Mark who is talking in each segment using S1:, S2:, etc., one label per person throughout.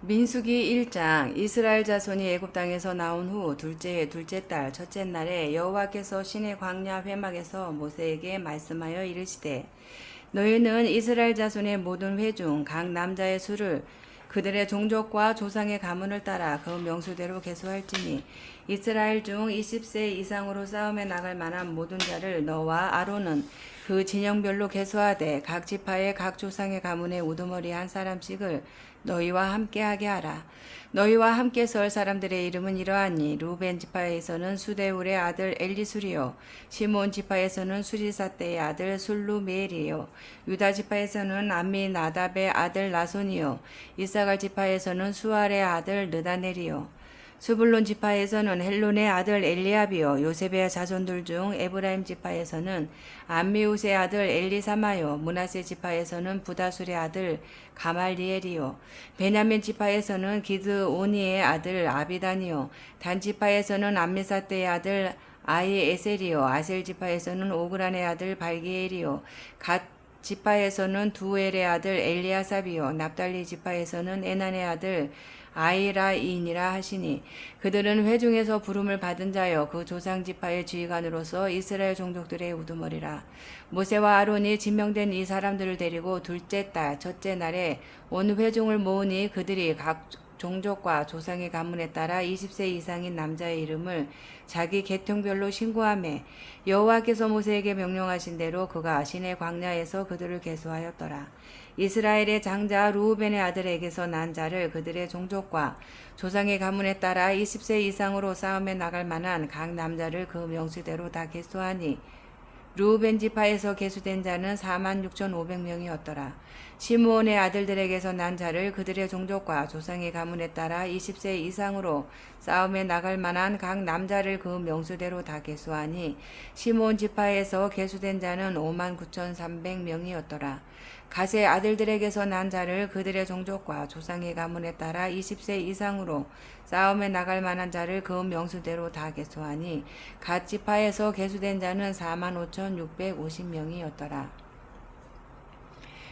S1: 민수기 1장. 이스라엘 자손이 애굽 땅에서 나온 후 둘째 해 둘째 달 첫째 날에 여호와께서 시내 광야 회막에서 모세에게 말씀하여 이르시되 너희는 이스라엘 자손의 모든 회중 각 남자의 수를 그들의 종족과 조상의 가문을 따라 그 명수대로 계수할지니 이스라엘 중 20세 이상으로 싸움에 나갈 만한 모든 자를 너와 아론은 그 진영별로 계수하되 각 지파의 각 조상의 가문의 우두머리 한 사람씩을 너희와 함께하게 하라. 너희와 함께 설 사람들의 이름은 이러하니 루벤 지파에서는 수데울의 아들 엘리술이요 시몬 지파에서는 수리사떼의 아들 술루메엘이요 유다 지파에서는 암미나답의 아들 나손이요 이사갈 지파에서는 수알의 아들 느다넬이요 스불론 지파에서는 헬론의 아들 엘리압이요 요셉의 자손들 중 에브라임 지파에서는 암미우스의 아들 엘리사마요 므낫세 지파에서는 부다술의 아들 가말리엘이요 베냐민 지파에서는 기드오니의 아들 아비단이요 단 지파에서는 암미사떼의 아들 아히에셀이요 아셀 지파에서는 오그란의 아들 발기엘이요 갓 지파에서는 두엘의 아들 엘리아삽이요 납달리 지파에서는 에난의 아들 아이라인이라 하시니 그들은 회중에서 부름을 받은 자여 그 조상 지파의 지휘관으로서 이스라엘 종족들의 우두머리라. 모세와 아론이 지명된 이 사람들을 데리고 둘째 달 첫째 날에 온 회중을 모으니 그들이 각 종족과 조상의 가문에 따라 20세 이상인 남자의 이름을 자기 계통별로 신고하매 여호와께서 모세에게 명령하신 대로 그가 시내 광야에서 그들을 계수하였더라. 이스라엘의 장자 루우벤의 아들에게서 난 자를 그들의 종족과 조상의 가문에 따라 20세 이상으로 싸움에 나갈 만한 각 남자를 그 명수대로 다 계수하니 루우벤 지파에서 계수된 자는 46,500명이었더라. 시므온의 아들들에게서 난 자를 그들의 종족과 조상의 가문에 따라 20세 이상으로 싸움에 나갈 만한 각 남자를 그 명수대로 다 계수하니 시므온 지파에서 계수된 자는 59,300명이었더라. 갓의 아들들에게서 난 자를 그들의 종족과 조상의 가문에 따라 20세 이상으로 싸움에 나갈 만한 자를 그 명수대로 다 계수하니 갓 지파에서 계수된 자는 45,650명이었더라.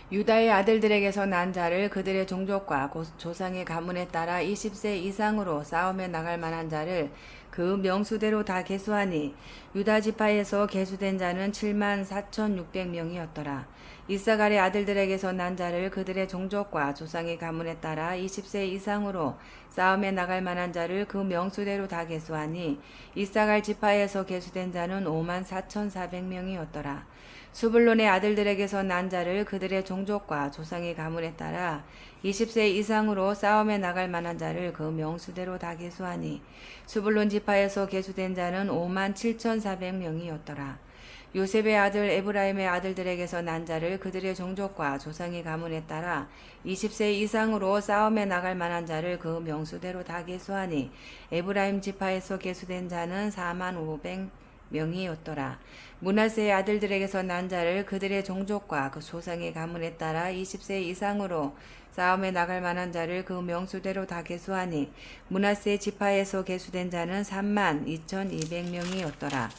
S1: 유다의 아들들에게서 난 자를 그들의 종족과 조상의 가문에 따라 20세 이상으로 싸움에 나갈 만한 자를 그 명수대로 다 계수하니 유다 지파에서 계수된 자는 74,600명이었더라. 이사갈의 아들들에게서 난 자를 그들의 종족과 조상의 가문에 따라 20세 이상으로 싸움에 나갈 만한 자를 그 명수대로 다 계수하니 이사갈 지파에서 계수된 자는 54,400명이었더라. 수불론의 아들들에게서 난 자를 그들의 종족과 조상의 가문에 따라 20세 이상으로 싸움에 나갈 만한 자를 그 명수대로 다 계수하니 수불론 지파에서 계수된 자는 57,400명이었더라. 요셉의 아들 에브라임의 아들들에게서 난 자를 그들의 종족과 조상의 가문에 따라 20세 이상으로 싸움에 나갈 만한 자를 그 명수대로 다 계수하니 에브라임 지파에서 계수된 자는 45,000명이었더라. 므낫세의 아들들에게서 난 자를 그들의 종족과 그 조상의 가문에 따라 20세 이상으로 싸움에 나갈 만한 자를 그 명수대로 다 계수하니 므낫세 지파에서 계수된 자는 32,200명이었더라.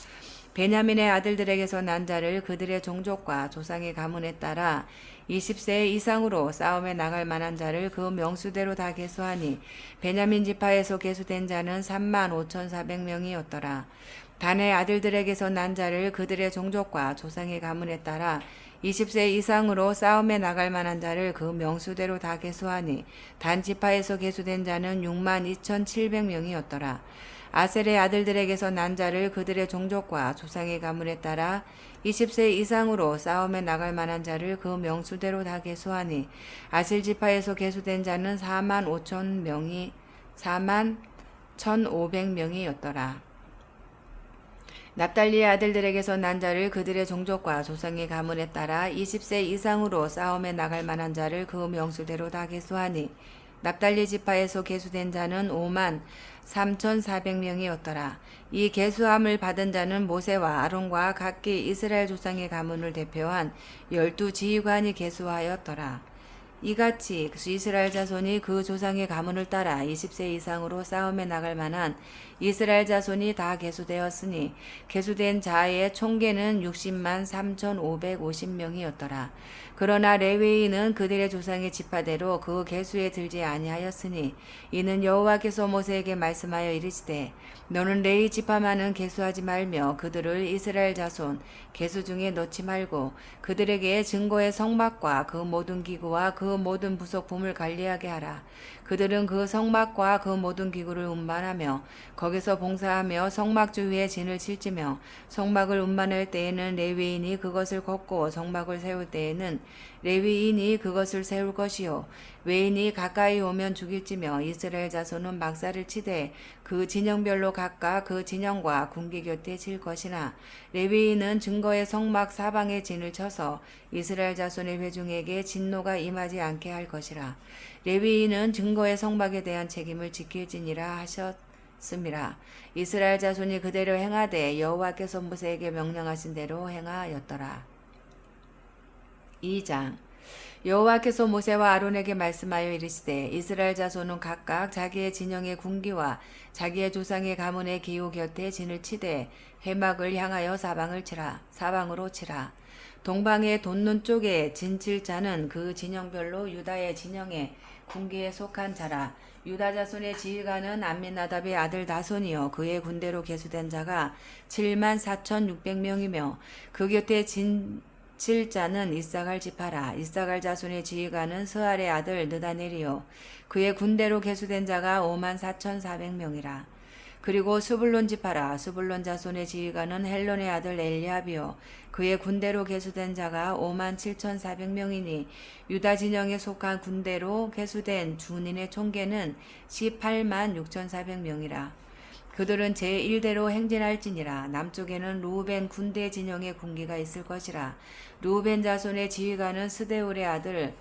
S1: 베냐민의 아들들에게서 난 자를 그들의 종족과 조상의 가문에 따라 20세 이상으로 싸움에 나갈 만한 자를 그 명수대로 다 계수하니 베냐민 지파에서 계수된 자는 35,400명이었더라. 단의 아들들에게서 난 자를 그들의 종족과 조상의 가문에 따라 20세 이상으로 싸움에 나갈 만한 자를 그 명수대로 다 계수하니 단 지파에서 계수된 자는 62,700명이었더라. 아셀의 아들들에게서 난 자를 그들의 종족과 조상의 가문에 따라 20세 이상으로 싸움에 나갈 만한 자를 그 명수대로 다 계수하니 아셀 지파에서 계수된 자는 41,500명이었더라. 납달리의 아들들에게서 난 자를 그들의 종족과 조상의 가문에 따라 20세 이상으로 싸움에 나갈 만한 자를 그 명수대로 다 계수하니 납달리 지파에서 계수된 자는 53,400명이었더라. 이 계수함을 받은 자는 모세와 아론과 각기 이스라엘 조상의 가문을 대표한 12 지휘관이 계수하였더라. 이같이 이스라엘 자손이 그 조상의 가문을 따라 20세 이상으로 싸움에 나갈 만한 이스라엘 자손이 다 계수되었으니 계수된 자의 총계는 60만 3,550명이었더라. 그러나 레위인은 그들의 조상의 지파대로 그 계수에 들지 아니하였으니 이는 여호와께서 모세에게 말씀하여 이르시되 너는 레위 지파만은 계수하지 말며 그들을 이스라엘 자손 계수 중에 넣지 말고 그들에게 증거의 성막과 그 모든 기구와 그 모든 부속품을 관리하게 하라. 그들은 그 성막과 그 모든 기구를 운반하며 거기서 봉사하며 성막 주위에 진을 칠지며 성막을 운반할 때에는 레위인이 그것을 걷고 성막을 세울 때에는 레위인이 그것을 세울 것이요 외인이 가까이 오면 죽일지며 이스라엘 자손은 막사를 치되 그 진영별로 각각 그 진영과 군기 곁에 칠 것이나 레위인은 증거의 성막 사방에 진을 쳐서 이스라엘 자손의 회중에게 진노가 임하지 않게 할 것이라. 레위인은 증거의 성막에 대한 책임을 지킬지니라 하셨음이라. 이스라엘 자손이 그대로 행하되 여호와께서 모세에게 명령하신 대로 행하였더라. 2장 여호와께서 모세와 아론에게 말씀하여 이르시되 이스라엘 자손은 각각 자기의 진영의 군기와 자기의 조상의 가문의 기호 곁에 진을 치되 회막을 향하여 사방으로 치라. 동방의 돋는 쪽에 진칠 자는 그 진영별로 유다의 진영의 군기에 속한 자라. 유다 자손의 지휘관은 암미나답의 아들 다손이요 그의 군대로 계수된 자가 7만 4,600명이며 그 곁에 진칠자는 이사갈 지파라. 이사갈 자손의 지휘관은 스알의 아들 느다넬이요 그의 군대로 계수된 자가 5만 4,400명이라. 그리고 스불론 지파라. 스불론 자손의 지휘관은 헬론의 아들 엘리압이요 그의 군대로 계수된 자가 5만 7,400명이니 유다 진영에 속한 군대로 계수된 군인의 총계는 18만 6,400명이라. 그들은 제1대로 행진할지니라. 남쪽에는 루벤 군대 진영의 군기가 있을 것이라. 루벤 자손의 지휘관은 스데울의 아들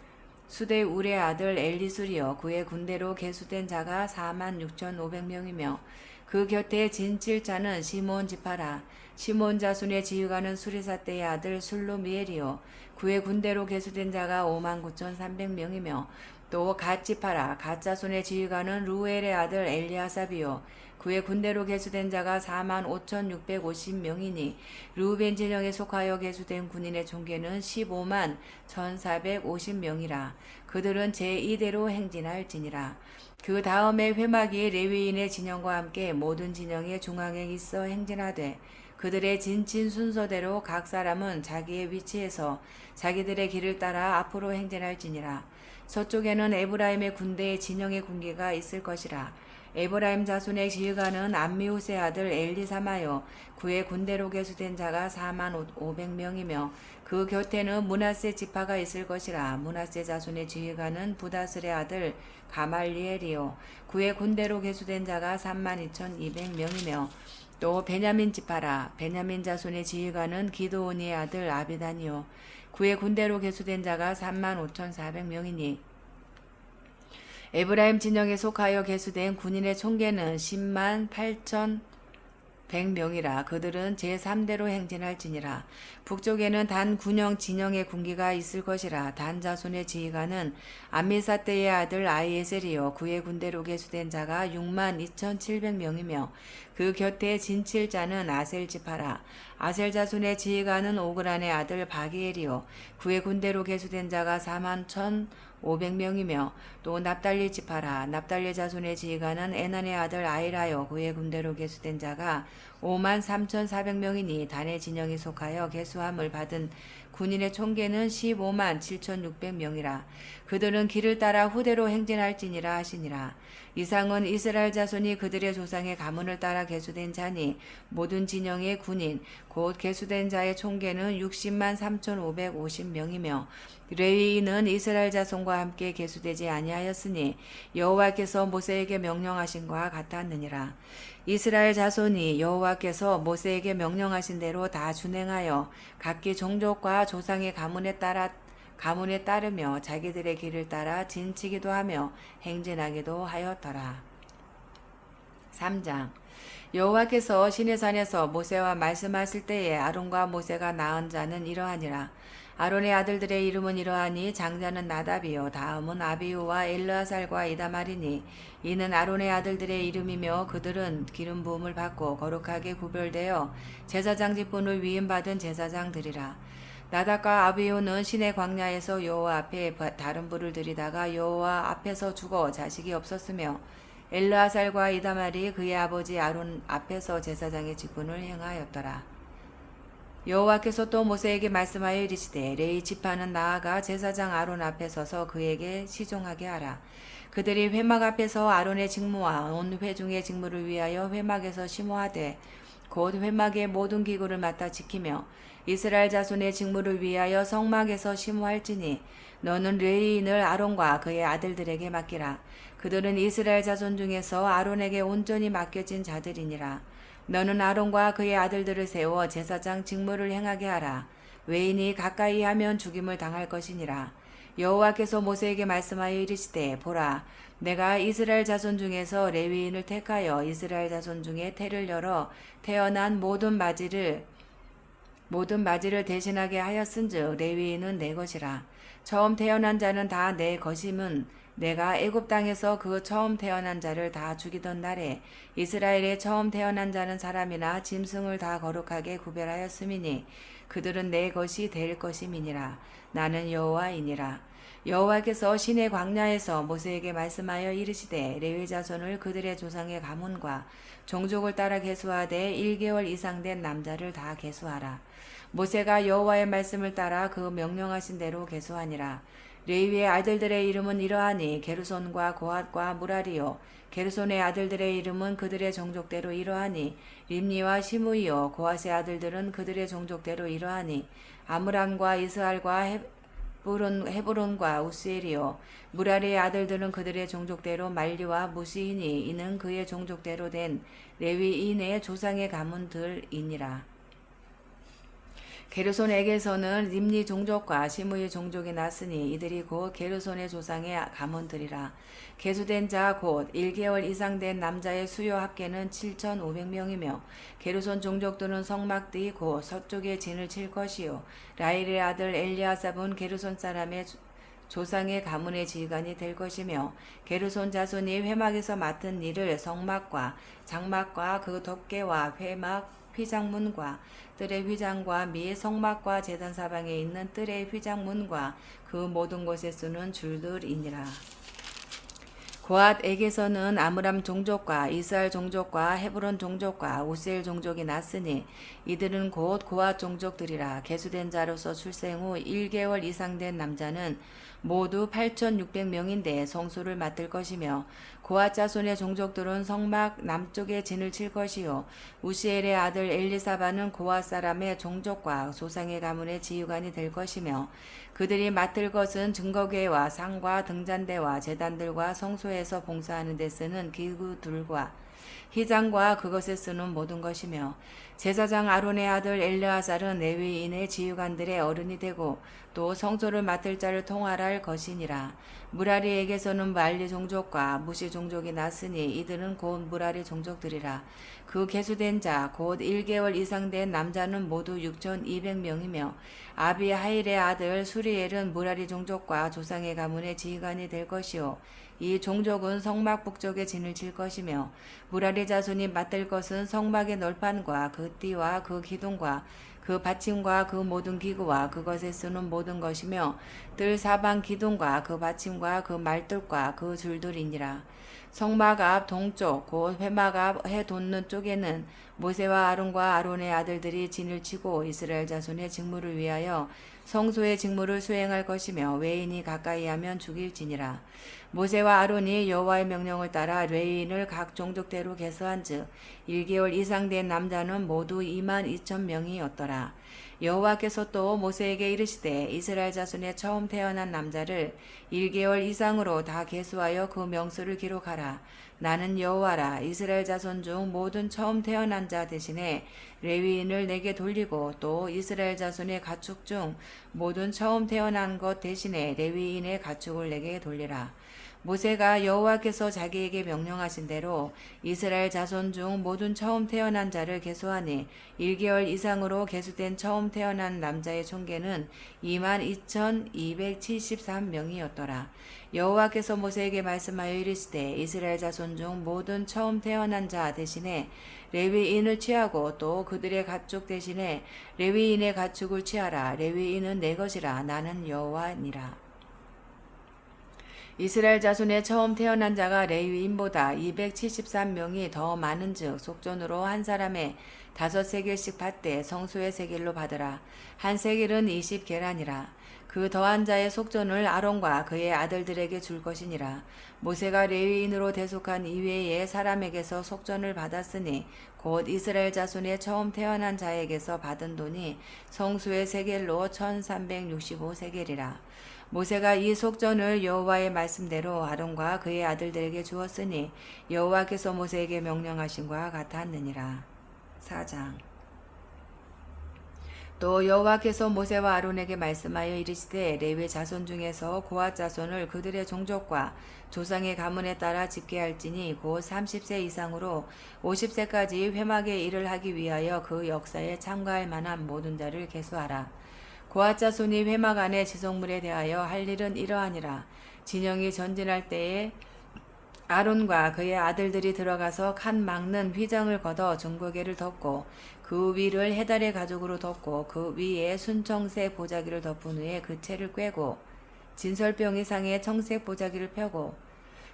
S1: 엘리술이요 그의 군대로 계수된 자가 4만 6,500명이며 그 곁에 진칠 자는 시몬 지파라. 시몬 자손의 지휘관은 수리사떼의 아들 술루미엘이요 그의 군대로 계수된 자가 5만 9,300명이며 또 갓 지파라. 갓 자손의 지휘관은 루엘의 아들 엘리아삽이요 그의 군대로 계수된 자가 4만 5,650명이니 루벤 진영에 속하여 계수된 군인의 총계는 15만 1,450명이라. 그들은 제2대로 행진할지니라. 그 다음에 회막이 레위인의 진영과 함께 모든 진영의 중앙에 있어 행진하되 그들의 진친 순서대로 각 사람은 자기의 위치에서 자기들의 길을 따라 앞으로 행진할지니라. 서쪽에는 에브라임의 군대의 진영의 군기가 있을 것이라. 에브라임 자손의 지휘관은 암미우스의 아들 엘리사마요 그의 군대로 계수된 자가 4만 500명이며 그 곁에는 므낫세 지파가 있을 것이라. 므낫세 자손의 지휘관은 부다슬의 아들 가말리엘이요 그의 군대로 계수된 자가 3만 2,200명이며 또 베냐민 지파라. 베냐민 자손의 지휘관은 기드온의 아들 아비단이요 그의 군대로 계수된 자가 3만 5,400명이니 에브라임 진영에 속하여 계수된 군인의 총계는 10만 8,100명이라. 그들은 제3대로 행진할지니라. 북쪽에는 단 군영 진영의 군기가 있을 것이라. 단 자손의 지휘관은 암미사떼의 아들 아이에셀이요 그의 군대로 계수된 자가 6만 2,700명이며 그 곁에 진칠 자는 아셀 지파라. 아셀 자손의 지휘관은 오그란의 아들 바기엘이요 그의 군대로 계수된 자가 4만 1,500명이며 또 납달리 지파라. 납달리 자손의 지휘관은 에난의 아들 아이라요 그의 군대로 계수된 자가 5만 3,400명이니 단의 진영에 속하여 계수함을 받은 군인의 총계는 15만 7,600명이라. 그들은 길을 따라 후대로 행진할지니라 하시니라. 이상은 이스라엘 자손이 그들의 조상의 가문을 따라 계수된 자니 모든 진영의 군인 곧 계수된 자의 총계는 60만 3,550명이며 레위인은 이스라엘 자손과 함께 계수되지 아니하였으니 여호와께서 모세에게 명령하신과 같았느니라. 이스라엘 자손이 여호와께서 모세에게 명령하신 대로 다 준행하여 각기 종족과 조상의 가문에 따르며 자기들의 길을 따라 진치기도 하며 행진하기도 하였더라. 3장 여호와께서 시내산에서 모세와 말씀하실 때에 아론과 모세가 낳은 자는 이러하니라. 아론의 아들들의 이름은 이러하니 장자는 나답이요 다음은 아비후와 엘르아살과 이다말이니 이는 아론의 아들들의 이름이며 그들은 기름 부음을 받고 거룩하게 구별되어 제사장 직분을 위임받은 제사장들이라. 나답과 아비후는 시내 광야에서 여호와 앞에 다른 불을 들이다가 여호와 앞에서 죽어 자식이 없었으며 엘르아살과 이다말이 그의 아버지 아론 앞에서 제사장의 직분을 행하였더라. 여호와께서 또 모세에게 말씀하여 이르시되 레위 지파는 나아가 제사장 아론 앞에 서서 그에게 시종하게 하라. 그들이 회막 앞에서 아론의 직무와 온 회중의 직무를 위하여 회막에서 심호하되 곧 회막의 모든 기구를 맡아 지키며 이스라엘 자손의 직무를 위하여 성막에서 심호할지니 너는 레위인을 아론과 그의 아들들에게 맡기라. 그들은 이스라엘 자손 중에서 아론에게 온전히 맡겨진 자들이니라. 너는 아론과 그의 아들들을 세워 제사장 직무를 행하게 하라. 외인이 가까이 하면 죽임을 당할 것이니라. 여호와께서 모세에게 말씀하여 이르시되 보라 내가 이스라엘 자손 중에서 레위인을 택하여 이스라엘 자손 중에 태를 열어 태어난 모든 맞이를 대신하게 하였은즉 레위인은 내 것이라. 처음 태어난 자는 다 내 것임은 내가 애굽 땅에서 그 처음 태어난 자를 다 죽이던 날에 이스라엘의 처음 태어난 자는 사람이나 짐승을 다 거룩하게 구별하였음이니 그들은 내 것이 될 것임이니라. 나는 여호와이니라. 여호와께서 시내 광야에서 모세에게 말씀하여 이르시되 레위 자손을 그들의 조상의 가문과 종족을 따라 계수하되 1개월 이상 된 남자를 다 계수하라. 모세가 여호와의 말씀을 따라 그 명령하신 대로 계수하니라. 레위의 아들들의 이름은 이러하니 게르손과 고핫과 무라리요. 게르손의 아들들의 이름은 그들의 종족대로 이러하니 림니와 시므이요. 고핫의 아들들은 그들의 종족대로 이러하니 아므람과 이스알과 헤브론과 우스엘이요. 무라리의 아들들은 그들의 종족대로 말리와 무시이니 이는 그의 종족대로 된 레위인의 조상의 가문들이니라. 게르손에게서는 림니 종족과 시므의 종족이 났으니 이들이 곧 게르손의 조상의 가문들이라. 계수된 자 곧 1개월 이상 된 남자의 수요 합계는 7,500명이며 게르손 종족들은 성막뒤 곧 서쪽에 진을 칠 것이요. 라일의 아들 엘리아삽은 게르손 사람의 조상의 가문의 지휘관이 될 것이며 게르손 자손이 회막에서 맡은 일을 성막과 장막과 그 덮개와 회막 휘장문과 뜰의 휘장과 및 성막과 제단 사방에 있는 뜰의 휘장문과 그 모든 곳에 쓰는 줄들이니라. 고핫에게서는 아므람 종족과 이스알 종족과 헤브론 종족과 우스엘 종족이 났으니 이들은 곧 고핫 종족들이라. 계수된 자로서 출생 후 1개월 이상 된 남자는 모두 8,600명인데 성소를 맡을 것이며 고핫 자손의 종족들은 성막 남쪽에 진을 칠 것이요. 우시엘의 아들 엘리사바는 고핫 사람의 종족과 조상의 가문의 지휘관이 될 것이며 그들이 맡을 것은 증거궤와 상과 등잔대와 제단들과 성소에서 봉사하는 데 쓰는 기구들과 휘장과 그것에 쓰는 모든 것이며 제사장 아론의 아들 엘르아살은 레위인의 지휘관들의 어른이 되고 또 성소를 맡을 자를 통할할 것이니라. 무라리에게서는 말리 종족과 무시 종족이 났으니 이들은 곧 무라리 종족들이라. 그 계수된 자 곧 1개월 이상 된 남자는 모두 6,200명이며 아비하일의 아들 수리엘은 무라리 종족과 조상의 가문의 지휘관이 될 것이요. 이 종족은 성막 북쪽에 진을 칠 것이며 무라리 자손이 맡을 것은 성막의 널판과 그 띠와 그 기둥과 그 받침과 그 모든 기구와 그것에 쓰는 모든 것이며 뜰 사방 기둥과 그 받침과 그 말뚝과 그 줄들이니라. 성막 앞 동쪽 곧 회막 앞 해 돋는 쪽에는 모세와 아론과 아론의 아들들이 진을 치고 이스라엘 자손의 직무를 위하여 성소의 직무를 수행할 것이며 외인이 가까이 하면 죽일지니라. 모세와 아론이 여호와의 명령을 따라 레위인을 각 종족대로 계수한즉 1개월 이상 된 남자는 모두 22,000명이었더라. 여호와께서 또 모세에게 이르시되 이스라엘 자손의 처음 태어난 남자를 1개월 이상으로 다 계수하여 그 명수를 기록하라. 나는 여호와라. 이스라엘 자손 중 모든 처음 태어난 자 대신에 레위인을 내게 돌리고 또 이스라엘 자손의 가축 중 모든 처음 태어난 것 대신에 레위인의 가축을 내게 돌리라. 모세가 여호와께서 자기에게 명령하신 대로 이스라엘 자손 중 모든 처음 태어난 자를 계수하니 1개월 이상으로 계수된 처음 태어난 남자의 총계는 22,273명이었더라. 여호와께서 모세에게 말씀하여 이르시되 이스라엘 자손 중 모든 처음 태어난 자 대신에 레위인을 취하고 또 그들의 가축 대신에 레위인의 가축을 취하라. 레위인은 내 것이라. 나는 여호와니라. 이스라엘 자손의 처음 태어난 자가 레위인보다 273명이 더 많은즉 속전으로 한 사람에 5세겔씩 받되 성소의 세겔로 받으라. 한 세겔은 20계란이라. 그 더한 자의 속전을 아론과 그의 아들들에게 줄 것이니라. 모세가 레위인으로 대속한 이외의 사람에게서 속전을 받았으니 곧 이스라엘 자손의 처음 태어난 자에게서 받은 돈이 성소의 세겔로 1365세겔이라. 모세가 이 속전을 여호와의 말씀대로 아론과 그의 아들들에게 주었으니 여호와께서 모세에게 명령하신과 같았느니라. 4장. 또 여호와께서 모세와 아론에게 말씀하여 이르시되 레위 자손 중에서 고앗 자손을 그들의 종족과 조상의 가문에 따라 집계할지니 곧 30세 이상으로 50세까지 회막의 일을 하기 위하여 그 역사에 참가할 만한 모든 자를 계수하라. 고앗 자손이 회막 안의 지성물에 대하여 할 일은 이러하니라. 진영이 전진할 때에 아론과 그의 아들들이 들어가서 칸 막는 휘장을 걷어 중고개를 덮고 그 위를 해달의 가죽으로 덮고 그 위에 순청색 보자기를 덮은 후에 그 채를 꿰고 진설병 이상의 청색 보자기를 펴고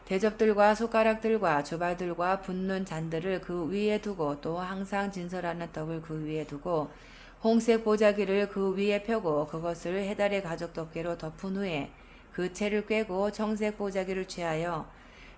S1: 대접들과 숟가락들과 주발들과 붓는 잔들을 그 위에 두고 또 항상 진설하는 떡을 그 위에 두고 홍색 보자기를 그 위에 펴고 그것을 해달의 가죽 덮개로 덮은 후에 그 채를 꿰고 청색 보자기를 취하여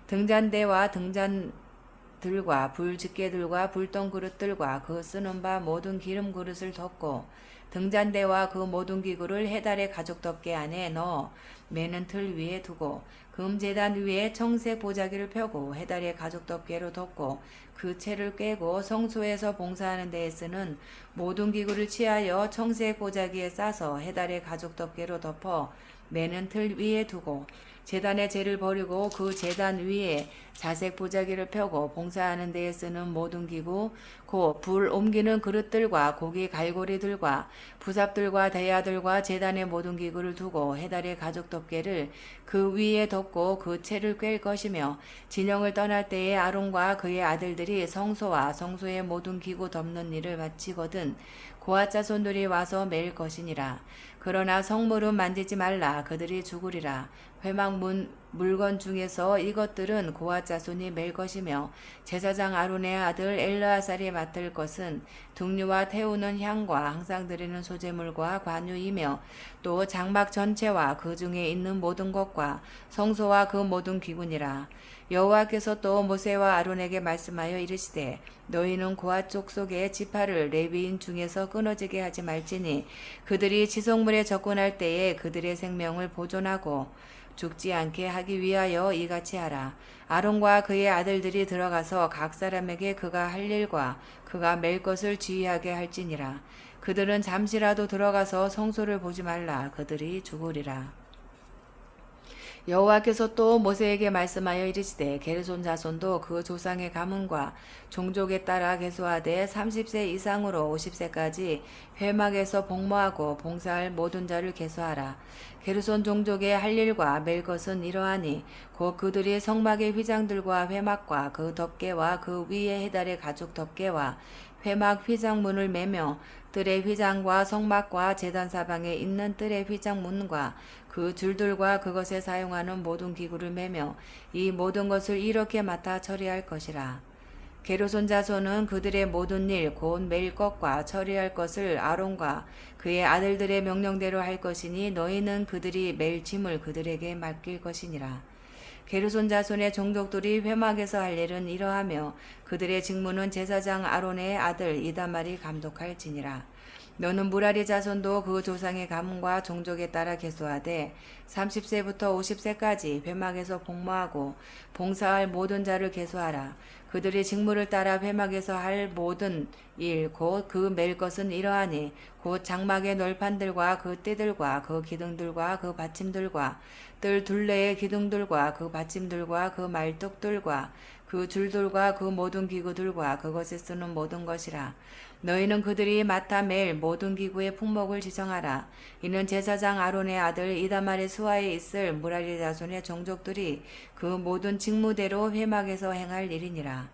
S1: 등잔대와 등잔들과 불집게들과 불똥 그릇들과 그 쓰는 바 모든 기름 그릇을 덮고 등잔대와 그 모든 기구를 해달의 가죽 덮개 안에 넣어 매는 틀 위에 두고 금제단 위에 청색 보자기를 펴고 해달의 가죽 덮개로 덮고 그 채를 꿰고 성소에서 봉사하는 데에 쓰는 모든 기구를 취하여 청색 보자기에 싸서 해달의 가죽 덮개로 덮어 매는 틀 위에 두고 제단의 재를 버리고 그 제단 위에 자색 보자기를 펴고 봉사하는 데에 쓰는 모든 기구 곧 불 옮기는 그릇들과 고기 갈고리들과 부삽들과 대야들과 제단의 모든 기구를 두고 해달의 가죽 덮개를 그 위에 덮고 그 채를 꿰 것이며 진영을 떠날 때에 아론과 그의 아들들이 성소와 성소의 모든 기구 덮는 일을 마치거든 고앗 자손들이 와서 맬 것이니라. 그러나 성물은 만지지 말라. 그들이 죽으리라. 회막 물건 중에서 이것들은 고앗 자손이 맬 것이며 제사장 아론의 아들 엘르아살이 맡을 것은 등류와 태우는 향과 항상 드리는 소제물과 관유이며 또 장막 전체와 그 중에 있는 모든 것과 성소와 그 모든 기구니라. 여호와께서 또 모세와 아론에게 말씀하여 이르시되 너희는 고앗 족속의 지파를 레위인 중에서 끊어지게 하지 말지니 그들이 지성물에 접근할 때에 그들의 생명을 보존하고 죽지 않게 하기 위하여 이같이 하라. 아론과 그의 아들들이 들어가서 각 사람에게 그가 할 일과 그가 맬 것을 지휘하게 할지니라. 그들은 잠시라도 들어가서 성소를 보지 말라. 그들이 죽으리라. 여호와께서 또 모세에게 말씀하여 이르시되 게르손 자손도 그 조상의 가문과 종족에 따라 계수하되 30세 이상으로 50세까지 회막에서 복무하고 봉사할 모든 자를 계수하라. 게르손 종족의 할 일과 맬 것은 이러하니 곧 그들이 성막의 휘장들과 회막과 그 덮개와 그 위에 해달의 가죽 덮개와 회막 휘장문을 매며 뜰의 휘장과 성막과 제단 사방에 있는 뜰의 휘장문과 그 줄들과 그것에 사용하는 모든 기구를 매며 이 모든 것을 이렇게 맡아 처리할 것이라. 게르손 자손은 그들의 모든 일 곧 맬 것과 처리할 것을 아론과 그의 아들들의 명령대로 할 것이니 너희는 그들이 맬 짐을 그들에게 맡길 것이니라. 게르손 자손의 종족들이 회막에서 할 일은 이러하며 그들의 직무는 제사장 아론의 아들 이다말이 감독할지니라. 너는 무라리 자손도 그 조상의 가문과 종족에 따라 계수하되 30세부터 50세까지 회막에서 복무하고 봉사할 모든 자를 계수하라. 그들이 직무를 따라 회막에서 할 모든 일 곧 그 맬 것은 이러하니 곧 장막의 널판들과 그 띠들과 그 기둥들과 그 받침들과 뜰 둘레의 기둥들과 그 받침들과 그 말뚝들과 그 줄들과 그 모든 기구들과 그것에 쓰는 모든 것이라. 너희는 그들이 맡아 맬 모든 기구의 품목을 지정하라. 이는 제사장 아론의 아들 이다말의 수하에 있을 무라리 자손의 종족들이 그 모든 직무대로 회막에서 행할 일이니라.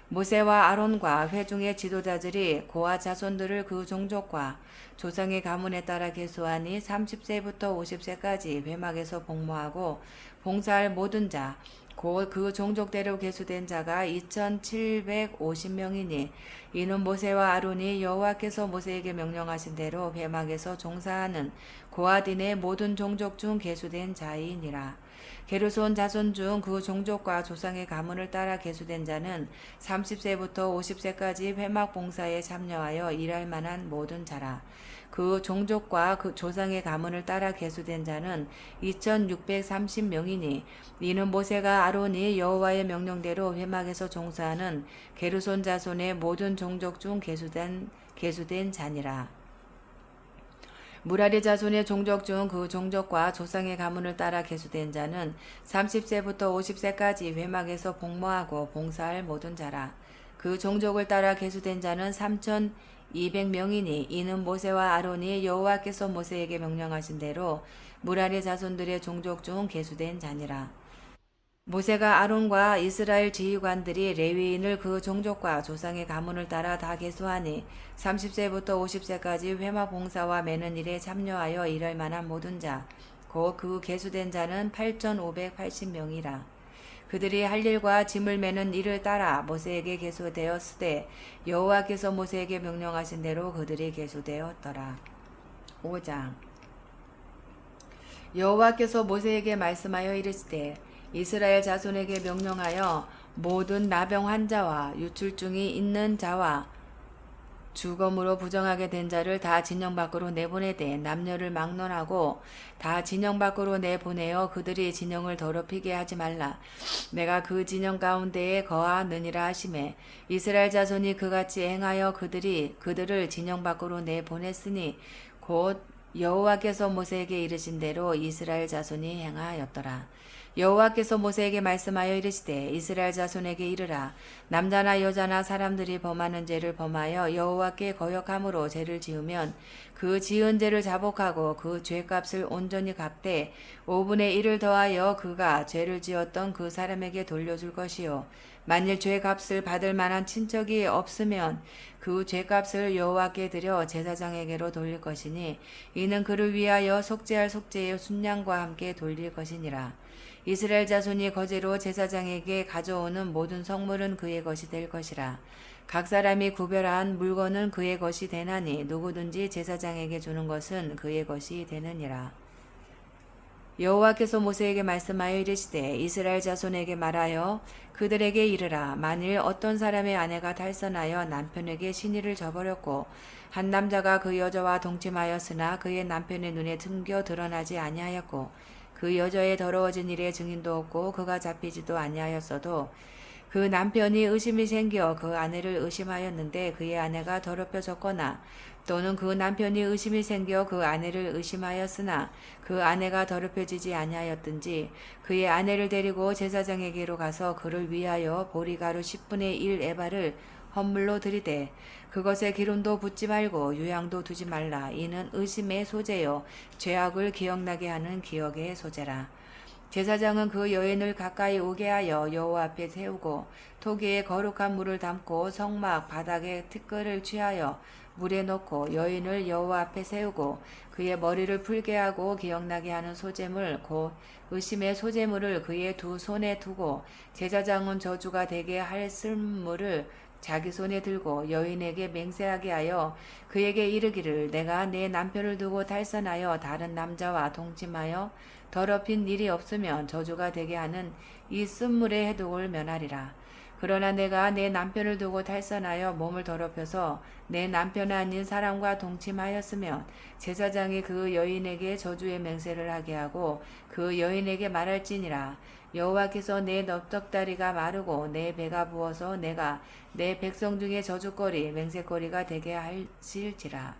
S1: 모세와 아론과 회중의 지도자들이 고아 자손들을 그 종족과 조상의 가문에 따라 계수하니 30세부터 50세까지 회막에서 복무하고 봉사할 모든 자, 곧 그 종족대로 계수된 자가 2750명이니 이는 모세와 아론이 여호와께서 모세에게 명령하신 대로 회막에서 종사하는 고아딘의 모든 종족 중 계수된 자이니라. 게르손 자손 중 그 종족과 조상의 가문을 따라 계수된 자는 30세부터 50세까지 회막 봉사에 참여하여 일할 만한 모든 자라. 그 종족과 그 조상의 가문을 따라 계수된 자는 2630명이니 이는 모세가 아론이 여호와의 명령대로 회막에서 종사하는 게르손 자손의 모든 종족 중 계수된 자니라. 무라리 자손의 종족 중 그 종족과 조상의 가문을 따라 계수된 자는 30세부터 50세까지 회막에서 복무하고 봉사할 모든 자라. 그 종족을 따라 계수된 자는 3200명이니 이는 모세와 아론이 여호와께서 모세에게 명령하신 대로 무라리 자손들의 종족 중 계수된 자니라. 모세가 아론과 이스라엘 지휘관들이 레위인을 그 종족과 조상의 가문을 따라 다 계수하니 30세부터 50세까지 회막 봉사와 매는 일에 참여하여 일할 만한 모든 자, 곧 그 계수된 자는 8580명이라. 그들이 할 일과 짐을 매는 일을 따라 모세에게 계수되었으되 여호와께서 모세에게 명령하신 대로 그들이 계수되었더라. 5장. 여호와께서 모세에게 말씀하여 이르시되 이스라엘 자손에게 명령하여 모든 나병 환자와 유출증이 있는 자와 주검으로 부정하게 된 자를 다 진영 밖으로 내보내되 남녀를 막론하고 다 진영 밖으로 내보내어 그들이 진영을 더럽히게 하지 말라. 내가 그 진영 가운데에 거하느니라 하시매 이스라엘 자손이 그같이 행하여 그들을 진영 밖으로 내보냈으니 곧 여호와께서 모세에게 이르신 대로 이스라엘 자손이 행하였더라. 여호와께서 모세에게 말씀하여 이르시되 이스라엘 자손에게 이르라. 남자나 여자나 사람들이 범하는 죄를 범하여 여호와께 거역함으로 죄를 지으면 그 지은 죄를 자복하고 그 죄값을 온전히 갚되 5분의 1을 더하여 그가 죄를 지었던 그 사람에게 돌려줄 것이요. 만일 죄값을 받을 만한 친척이 없으면 그 죄값을 여호와께 드려 제사장에게로 돌릴 것이니 이는 그를 위하여 속죄할 속죄의 순양과 함께 돌릴 것이니라. 이스라엘 자손이 거제로 제사장에게 가져오는 모든 성물은 그의 것이 될 것이라. 각 사람이 구별한 물건은 그의 것이 되나니 누구든지 제사장에게 주는 것은 그의 것이 되느니라. 여호와께서 모세에게 말씀하여 이르시되 이스라엘 자손에게 말하여 그들에게 이르라. 만일 어떤 사람의 아내가 탈선하여 남편에게 신의를 저버렸고 한 남자가 그 여자와 동침하였으나 그의 남편의 눈에 등겨 드러나지 아니하였고 그 여자의 더러워진 일에 증인도 없고 그가 잡히지도 아니하였어도 그 남편이 의심이 생겨 그 아내를 의심하였는데 그의 아내가 더럽혀졌거나 또는 그 남편이 의심이 생겨 그 아내를 의심하였으나 그 아내가 더럽혀지지 아니하였든지 그의 아내를 데리고 제사장에게로 가서 그를 위하여 보리가루 10분의 1 에바를 헌물로 드리되 그것에 기름도 붓지 말고 유향도 두지 말라. 이는 의심의 소재요 죄악을 기억나게 하는 기억의 소재라. 제사장은 그 여인을 가까이 오게 하여 여호와 앞에 세우고 토기에 거룩한 물을 담고 성막 바닥에 티끌을 취하여 물에 넣고 여인을 여호와 앞에 세우고 그의 머리를 풀게 하고 기억나게 하는 소재물 곧 의심의 소재물을 그의 두 손에 두고 제사장은 저주가 되게 할 쓸물을 자기 손에 들고 여인에게 맹세하게 하여 그에게 이르기를 내가 내 남편을 두고 탈선하여 다른 남자와 동침하여 더럽힌 일이 없으면 저주가 되게 하는 이 쓴물의 해독을 면하리라. 그러나 내가 내 남편을 두고 탈선하여 몸을 더럽혀서 내 남편 아닌 사람과 동침하였으면 제사장이 그 여인에게 저주의 맹세를 하게 하고 그 여인에게 말할지니라. 여호와께서 내 넓적다리가 마르고 내 배가 부어서 내가 내 백성 중에 저주거리 맹세거리가 되게 하실지라.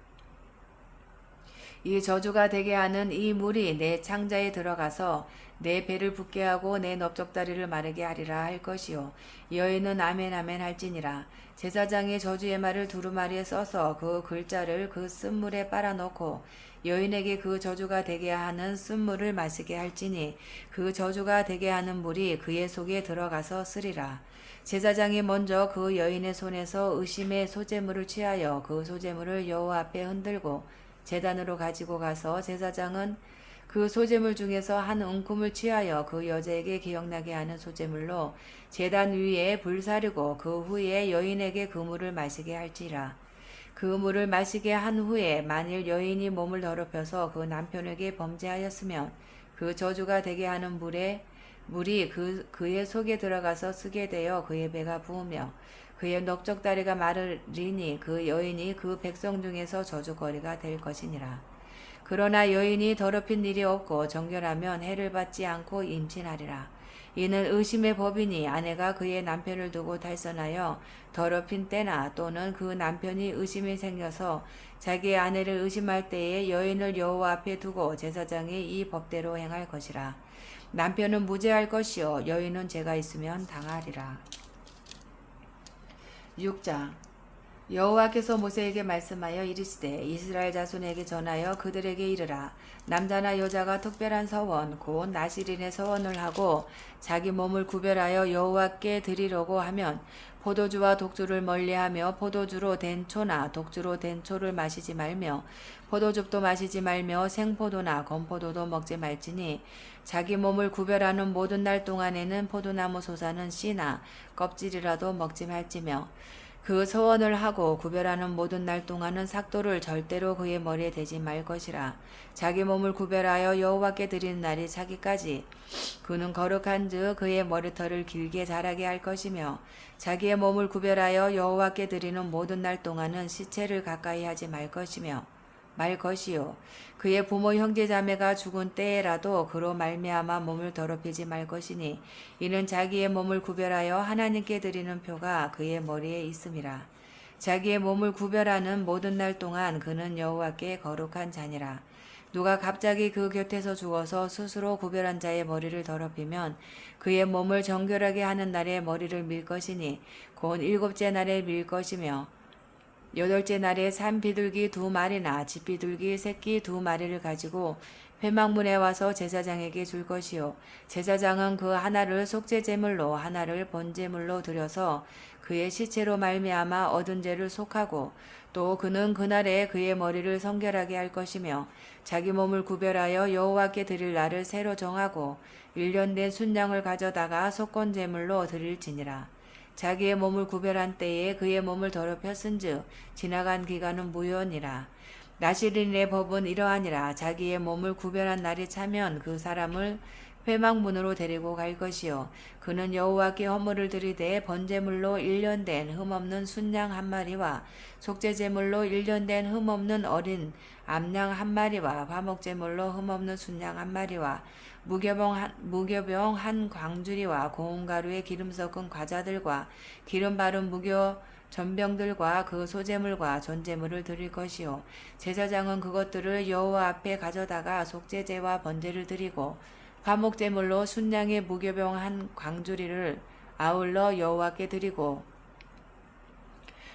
S1: 이 저주가 되게 하는 이 물이 내 창자에 들어가서 내 배를 붓게 하고 내 넓적다리를 마르게 하리라 할 것이요. 여인은 아멘 아멘 할지니라. 제사장의 저주의 말을 두루마리에 써서 그 글자를 그 쓴물에 빨아넣고 여인에게 그 저주가 되게 하는 쓴물을 마시게 할지니 그 저주가 되게 하는 물이 그의 속에 들어가서 쓰리라. 제사장이 먼저 그 여인의 손에서 의심의 소재물을 취하여 그 소재물을 여호와 앞에 흔들고 제단으로 가지고 가서 제사장은 그 소재물 중에서 한 움큼을 취하여 그 여자에게 기억나게 하는 소재물로 제단 위에 불사르고 그 후에 여인에게 그 물을 마시게 할지라. 그 물을 마시게 한 후에 만일 여인이 몸을 더럽혀서 그 남편에게 범죄하였으면 그 저주가 되게 하는 물이 그의 속에 들어가서 쓰게 되어 그의 배가 부으며 그의 넓적다리가 마르리니 그 여인이 그 백성 중에서 저주거리가 될 것이니라. 그러나 여인이 더럽힌 일이 없고 정결하면 해를 받지 않고 임신하리라. 이는 의심의 법이니 아내가 그의 남편을 두고 탈선하여 더럽힌 때나 또는 그 남편이 의심이 생겨서 자기의 아내를 의심할 때에 여인을 여호와 앞에 두고 제사장이 이 법대로 행할 것이라. 남편은 무죄할 것이요 여인은 죄가 있으면 당하리라. 6장 여호와께서 모세에게 말씀하여 이르시되 이스라엘 자손에게 전하여 그들에게 이르라. 남자나 여자가 특별한 서원 곧 나시린의 서원을 하고 자기 몸을 구별하여 여호와께 드리려고 하면 포도주와 독주를 멀리하며 포도주로 된 초나 독주로 된 초를 마시지 말며 포도즙도 마시지 말며 생포도나 건포도도 먹지 말지니 자기 몸을 구별하는 모든 날 동안에는 포도나무 솟아는 씨나 껍질이라도 먹지 말지며 그 서원을 하고 구별하는 모든 날 동안은 삭도를 절대로 그의 머리에 대지 말 것이라. 자기 몸을 구별하여 여호와께 드리는 날이 차기까지 그는 거룩한즉 그의 머리털을 길게 자라게 할 것이며 자기의 몸을 구별하여 여호와께 드리는 모든 날 동안은 시체를 가까이 하지 말 것이요 그의 부모 형제자매가 죽은 때에라도 그로 말미암아 몸을 더럽히지 말 것이니 이는 자기의 몸을 구별하여 하나님께 드리는 표가 그의 머리에 있음이라. 자기의 몸을 구별하는 모든 날 동안 그는 여호와께 거룩한 자니라. 누가 갑자기 그 곁에서 죽어서 스스로 구별한 자의 머리를 더럽히면 그의 몸을 정결하게 하는 날에 머리를 밀 것이니 곧 7째 날에 밀 것이며 8째 날에 산 비둘기 2마리나 쥐비둘기 새끼 2마리를 가지고 회막문에 와서 제사장에게 줄 것이요 제사장은 그 하나를 속죄제물로 하나를 번제물로 드려서 그의 시체로 말미암아 얻은 죄를 속하고 또 그는 그날에 그의 머리를 성결하게 할 것이며 자기 몸을 구별하여 여호와께 드릴 날을 새로 정하고 1년 된 순양을 가져다가 속건제물로 드릴지니라. 자기의 몸을 구별한 때에 그의 몸을 더럽혔은즉 지나간 기간은 무효니라. 나시린의 법은 이러하니라. 자기의 몸을 구별한 날이 차면 그 사람을 회막문으로 데리고 갈 것이요 그는 여호와께 헌물을 드리되 번제물로 1년 된 흠없는 순양 1마리와 속죄제물로 1년 된 흠없는 어린 암양 1마리와 화목제물로 흠없는 순양 1마리와 무교병 한 광주리와 고운 가루에 기름 섞은 과자들과 기름 바른 무교 전병들과 그 소제물과 전제물을 드릴 것이요 제사장은 그것들을 여호와 앞에 가져다가 속죄제와 번제를 드리고 화목제물로 순양의 무교병 한 광주리를 아울러 여호와께 드리고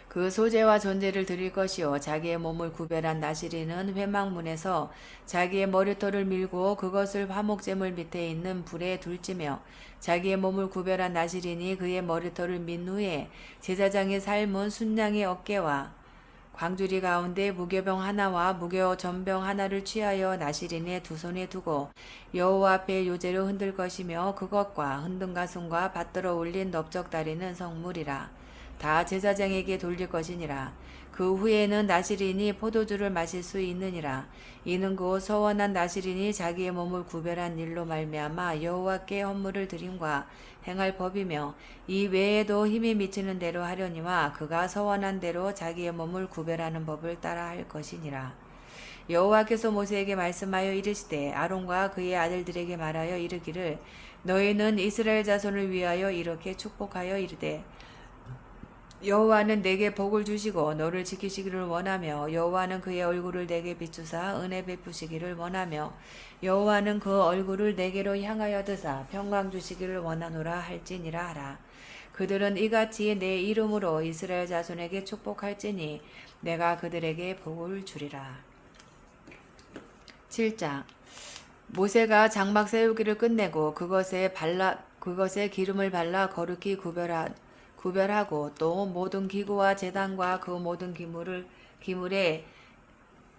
S1: 그 소제와 전제를 드릴 것이요 자기의 몸을 구별한 나시린은 회막문에서 자기의 머리털을 밀고 그것을 화목제물 밑에 있는 불에 둘지며 자기의 몸을 구별한 나시린이 그의 머리털을 민 후에 제사장이 삶은 순양의 어깨와 광주리 가운데 무교병 하나와 무교전병 하나를 취하여 나시린의 두 손에 두고 여호와 앞에 요제로 흔들 것이며 그것과 흔든 가슴과 받들어 올린 넓적다리는 성물이라. 다 제사장에게 돌릴 것이니라. 그 후에는 나시린이 포도주를 마실 수 있느니라. 이는 곧 서원한 나시린이 자기의 몸을 구별한 일로 말미암아 여호와께 헌물을 드림과 행할 법이며 이 외에도 힘이 미치는 대로 하려니와 그가 서원한 대로 자기의 몸을 구별하는 법을 따라 할 것이니라. 여호와께서 모세에게 말씀하여 이르시되 아론과 그의 아들들에게 말하여 이르기를 너희는 이스라엘 자손을 위하여 이렇게 축복하여 이르되 여호와는 내게 복을 주시고 너를 지키시기를 원하며 여호와는 그의 얼굴을 내게 비추사 은혜 베푸시기를 원하며 여호와는 그 얼굴을 내게로 향하여 드사 평강 주시기를 원하노라 할지니라 하라. 그들은 이같이 내 이름으로 이스라엘 자손에게 축복할지니 내가 그들에게 복을 주리라. 7장. 모세가 장막 세우기를 끝내고 그것에 기름을 발라 거룩히 구별하고 또 모든 기구와 제단과 그 모든 기물에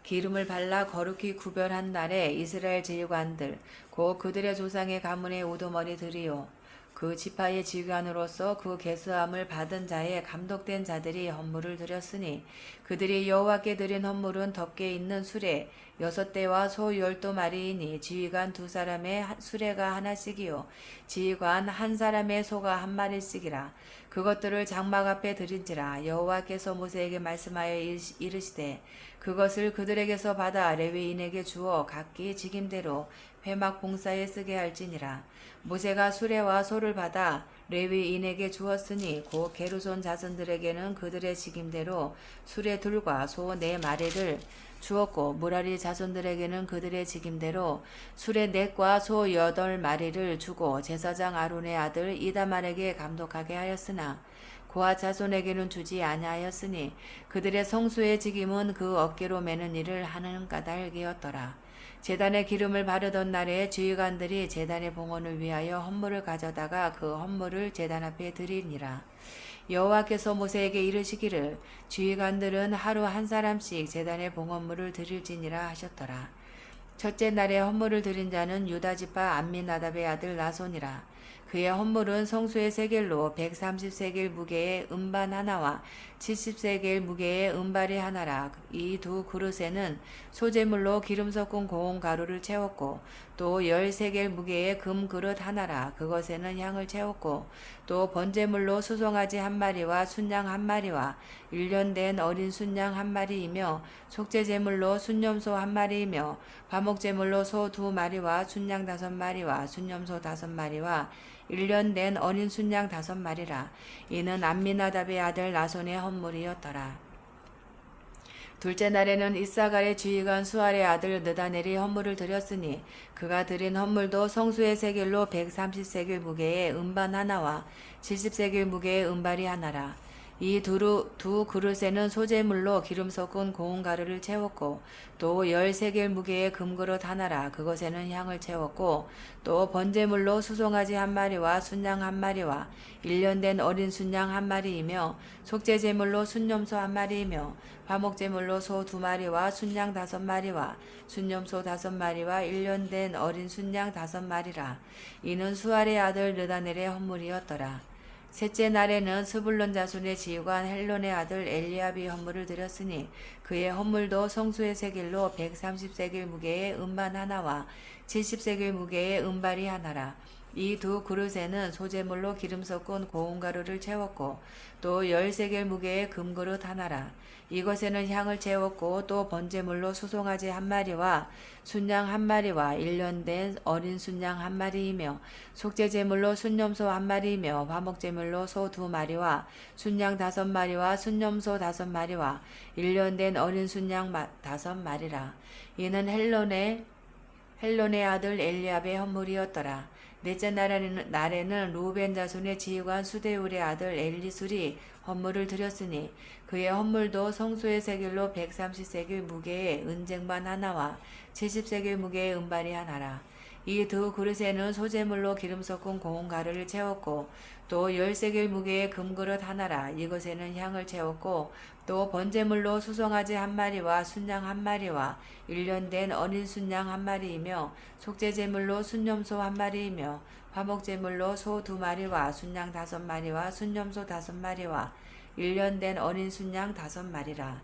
S1: 기름을 발라 거룩히 구별한 날에 이스라엘 지휘관들 곧 그들의 조상의 가문의 우두머리들이요 그 지파의 지휘관으로서 그 계수함을 받은 자의 감독된 자들이 헌물을 드렸으니 그들이 여호와께 드린 헌물은 덮개 있는 수레 6대와 소 12마리이니 지휘관 2사람의 수레가 하나씩이요 지휘관 1사람의 소가 1마리씩이라. 그것들을 장막 앞에 드린지라. 여호와께서 모세에게 말씀하여 이르시되 그것을 그들에게서 받아 레위인에게 주어 각기 직임대로 회막 봉사에 쓰게 할지니라. 모세가 수레와 소를 받아 레위인에게 주었으니 곧 게르손 자손들에게는 그들의 직임대로 수레 둘과 소 4마리를 주었고 무라리 자손들에게는 그들의 직임대로 수레 4과 소 8마리를 주고 제사장 아론의 아들 이다말에게 감독하게 하였으나 고아 자손에게는 주지 아니하였으니 그들의 성수의 직임은 그 어깨로 매는 일을 하는 까닭이었더라. 제단에 기름을 바르던 날에 지휘관들이 제단의 봉헌을 위하여 헌물을 가져다가 그 헌물을 제단 앞에 드리니라. 여호와께서 모세에게 이르시기를 지휘관들은 하루 1사람씩 제단의 봉헌물을 드릴지니라 하셨더라. 첫째 날에 헌물을 드린 자는 유다 지파 암미나답의 아들 나손이라. 그의 헌물은 성수의 세겔로 130세겔 무게의 음반 하나와 70세겔 무게의 음발이 하나라. 이 2 그릇에는 소재물로 기름 섞은 고운 가루를 채웠고 또 10세겔 무게의 금 그릇 하나라. 그것에는 향을 채웠고 또 번제물로 수송아지 1마리와 순양 1마리와 1년 된 어린 순양 1마리이며 속죄제물로 순염소 1마리이며 화목제물로 소 2마리와 순양 5마리와 순염소 5마리와 1년 된 어린 순양 5마리라. 이는 암미나답의 아들 나손의 헌물이었더라. 둘째 날에는 이사갈의 지휘관 수알의 아들 느다넬이 헌물을 드렸으니 그가 드린 헌물도 성수의 세겔로 130세겔 무게의 음반 하나와 70세겔 무게의 음발이 하나라. 이 2 그릇에는 소재물로 기름 섞은 고운 가루를 채웠고 또 10세겔 무게의 금그릇 하나라. 그것에는 향을 채웠고 또 번제물로 수송아지 1마리와 순양 1마리와 1년 된 어린 순양 1마리이며 속죄제물로 순염소 1마리이며 화목제물로 소 2마리와 순양 5마리와 순염소 5마리와 1년 된 어린 순양 5마리라. 이는 수알의 아들 느다넬의 헌물이었더라. 셋째 날에는 스불론 자손의 지휘관 헬론의 아들 엘리압이 헌물을 드렸으니 그의 헌물도 성수의 세겔로 130세겔 무게의 음반 하나와 70세겔 무게의 음발이 하나라. 이 2 그릇에는 소재물로 기름 섞은 고운 가루를 채웠고 또 10세겔 무게의 금그릇 하나라. 이것에는 향을 채웠고 또 번제물로 수송아지 1마리와 순양 1마리와 1년 된 어린 순양 1마리이며 속죄제물로 순염소 1마리이며 화목제물로 소 2마리와 순양 5마리와 순염소 5마리와 1년 된 어린 순양 5마리라. 이는 헬론의 아들 엘리압의 헌물이었더라. 넷째 날에는 루벤 자손의 지휘관 수데울의 아들 엘리술이 헌물을 드렸으니 그의 헌물도 성수의 세겔로 130세겔 무게의 은쟁반 하나와 70세겔 무게의 은발이 하나라. 이 2 그릇에는 소재물로 기름 섞은 고운 가루를 채웠고 또 10세겔 무게의 금그릇 하나라. 이것에는 향을 채웠고 또 번제물로 수송아지 1마리와 순양 1마리와 1년 된 어린 순양 1마리이며 속죄제물로 순염소 1마리이며 화목제물로 소 2마리와 순양 5마리와 순염소 5마리와 1년 된 어린 순양 5마리라.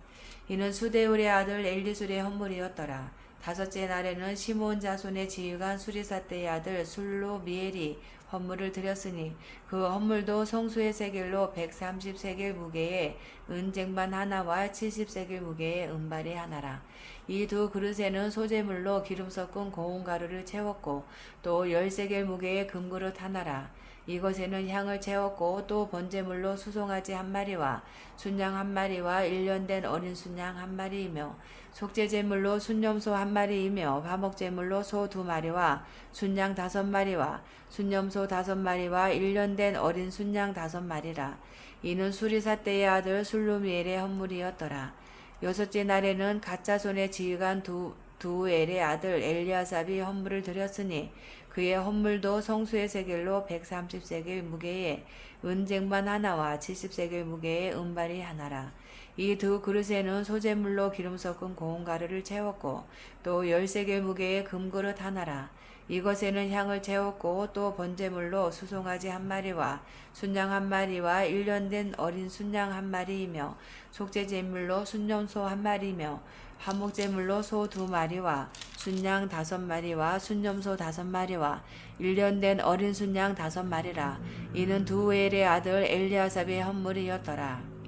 S1: 이는 수데울의 아들 엘리술의 헌물이었더라. 다섯째 날에는 시므온 자손의 지휘관 수리사떼의 아들 술로 미엘이 헌물을 드렸으니 그 헌물도 성수의 세겔로 130세겔 무게의 은쟁반 하나와 70세겔 무게의 은발이 하나라. 이 두 그릇에는 소재물로 기름 섞은 고운 가루를 채웠고 또 10세겔 무게의 금그릇 하나라. 이것에는 향을 채웠고 또 번제물로 수송아지 한 마리와 순양 한 마리와 1년 된 어린 순양 한 마리이며 속죄제물로 순염소 한 마리이며 화목제물로 소 2마리와 순양 5마리와 순염소 5마리와 1년 된 어린 순양 5마리라. 이는 수리사 때의 아들 술루미엘의 헌물이었더라. 여섯째 날에는 갓자손의 지휘관 두엘의 아들 엘리아삽이 헌물을 드렸으니 그의 헌물도 성수의 세겔로 130세겔 무게의 은쟁반 하나와 70세겔 무게의 은발이 하나라. 이 두 그릇에는 소재물로 기름 섞은 고운 가루를 채웠고 또 10세겔 무게의 금그릇 하나라. 이것에는 향을 채웠고 또 번제물로 수송아지 한 마리와 순양 한 마리와 1년 된 어린 순양 한 마리이며 속죄제물로 순염소 한 마리며 화목제물로 소 2마리와 순양 5마리와 순염소 5마리와 1년 된 어린 순양 5마리라. 이는 두엘의 아들 엘리아삽의 헌물이었더라.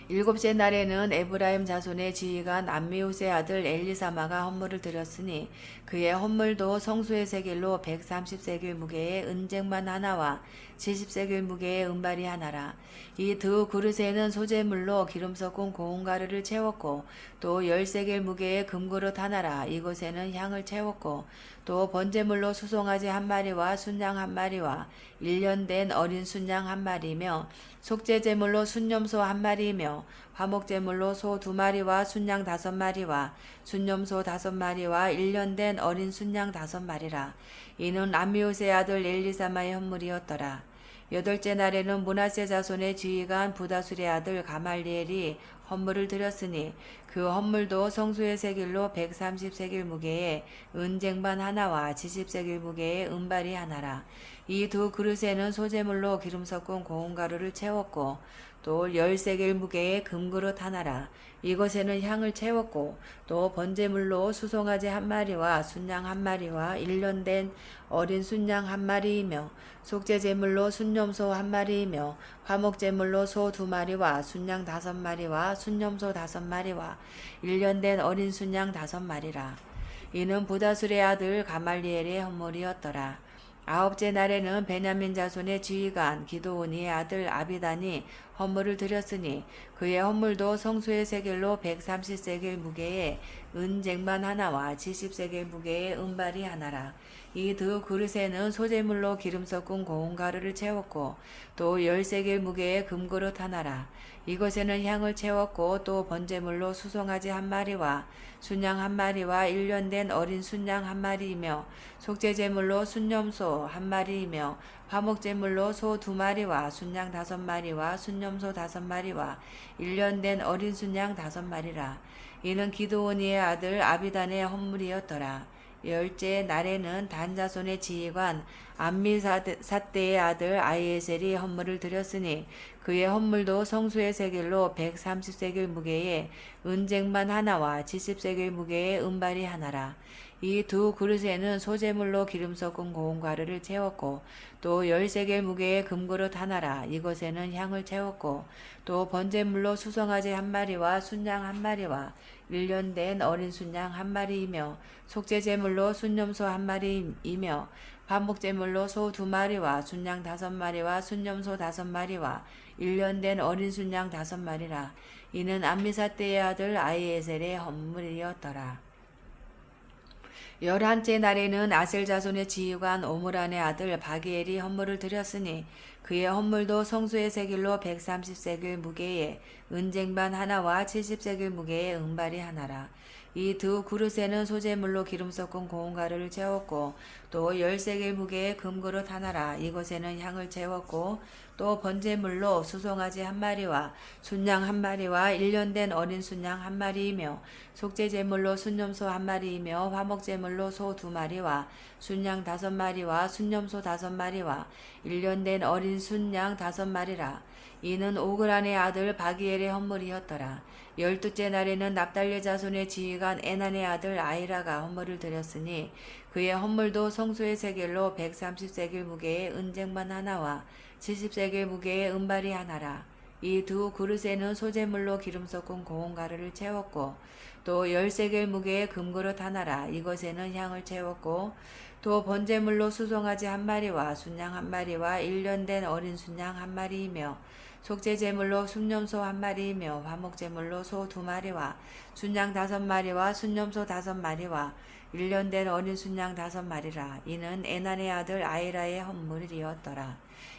S1: 일곱째 날에는 에브라임 자손의 지휘관 암미우스의 아들 엘리사마가 헌물을 드렸으니 그의 헌물도 성수의 세겔로 130세겔 무게의 은쟁반 하나와 70세겔 무게의 은발이 하나라. 이 두 그릇에는 소재물로 기름 섞은 고운 가루를 채웠고 또 10세겔 무게의 금그릇 하나라. 이곳에는 향을 채웠고 또 번제물로 수송아지 한 마리와 순양 한 마리와 1년 된 어린 순양 한 마리며 속죄제물로 순염소 한 마리이며 화목제물로 소 2마리와 순양 5마리와 순염소 5마리와 1년 된 어린 순양 5마리라. 이는 암미우스의 아들 엘리사마의 헌물이었더라. 여덟째 날에는 므낫세 자손의 지휘관 부다술의 아들 가말리엘이 헌물을 드렸으니 그 헌물도 성수의 세겔로 130세겔 무게의 은쟁반 하나와 70세겔 무게의 은발이 하나라. 이 두 그릇에는 소재물로 기름 섞은 고운 가루를 채웠고 또 10세겔 무게의 금그릇 하나라. 이것에는 향을 채웠고 또 번제물로 수송아지 한 마리와 순양 한 마리와 1년 된 어린 순양 한 마리이며 속죄제물로 순염소 한 마리이며 화목제물로 소 2마리와 순양 5마리와 순염소 5마리와 1년 된 어린 순양 5마리라. 이는 부다술의 아들 가말리엘의 헌물이었더라. 아홉째 날에는 베냐민 자손의 지휘관 기드온이의 아들 아비단이 헌물을 드렸으니 그의 헌물도 성수의 세겔로 130세겔 무게의 은쟁반 하나와 70세겔 무게의 은발이 하나라. 이 두 그릇에는 소재물로 기름 섞은 고운 가루를 채웠고 또 10세겔 무게의 금그릇 하나라. 이것에는 향을 채웠고 또 번제물로 수송아지 한 마리와 순양 한 마리와 1년 된 어린 순양 한 마리이며 속죄제물로 순염소 한 마리이며 화목제물로 소 2마리와 순양 5마리와 순염소 5마리와 1년 된 어린 순양 5마리라. 이는 기드온이의 아들 아비단의 헌물이었더라. 열째 날에는 단 자손의 지휘관 암미사대의 아들 아이에셀이 헌물을 드렸으니 그의 헌물도 성수의 세겔로 130세겔 무게의 은쟁반 하나와 70세겔 무게의 은발이 하나라. 이 두 그릇에는 소재물로 기름 섞은 고운 가루를 채웠고 또 10세겔 무게의 금그릇 하나라. 이것에는 향을 채웠고 또 번제물로 수송아지 한 마리와 순양 한 마리와 1년 된 어린 순양 한 마리이며 속죄제물로 순염소 한 마리이며 반복제물로 소 2마리와 순양 5마리와 순염소 5마리와 1년 된 어린 순양 5마리라. 이는 암미사대의 아들 아이에셀의 헌물이었더라. 11째 날에는 아셀 자손의 지휘관 오므란의 아들 바기엘이 헌물을 드렸으니 그의 헌물도 성수의 세겔로 130세겔 무게의 은쟁반 하나와 70세겔 무게의 은발이 하나라. 이 두 그릇에는 소재물로 기름 섞은 고운 가루를 채웠고 또 10세겔 무게의 금그릇 하나라. 이것에는 향을 채웠고 또 또 번제물로 수송아지 한 마리와 순양 한 마리와 1년 된 어린 순양 한 마리이며 속죄제물로 순염소 한 마리이며 화목제물로 소 2마리와 순양 5마리와 순염소 5마리와 1년 된 어린 순양 5마리라. 이는 오그란의 아들 바기엘의 헌물이었더라. 12째 날에는 납달리 자손의 지휘관 에난의 아들 아이라가 헌물을 드렸으니 그의 헌물도 성소의 세겔로 130세겔 무게의 은쟁반 하나와 70세겔 무게의 은발이 하나라. 이 두 그릇에는 소재물로 기름 섞은 고운 가루를 채웠고 또 10세겔 무게의 금그릇 하나라. 이것에는 향을 채웠고 또 번제물로 수송아지 한 마리와 순양 한 마리와 1년 된 어린 순양 한 마리이며 속죄제물로 순염소 한 마리이며 화목제물로 소 2마리와 순양 5마리와 순염소 5마리와 1년 된 어린 순양 5마리라. 이는 에난의 아들 아이라의 헌물이었더라.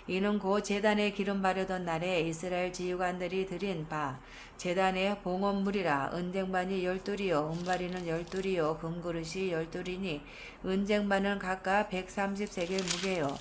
S1: 이는 곧 제단에 기름 바르던 날에 이스라엘 지휘관들이 드린 바 제단의 봉헌물이라. 은쟁반이 12이요 은바리는 12이요 금그릇이 12이니 은쟁반은 각각 130세겔 무게요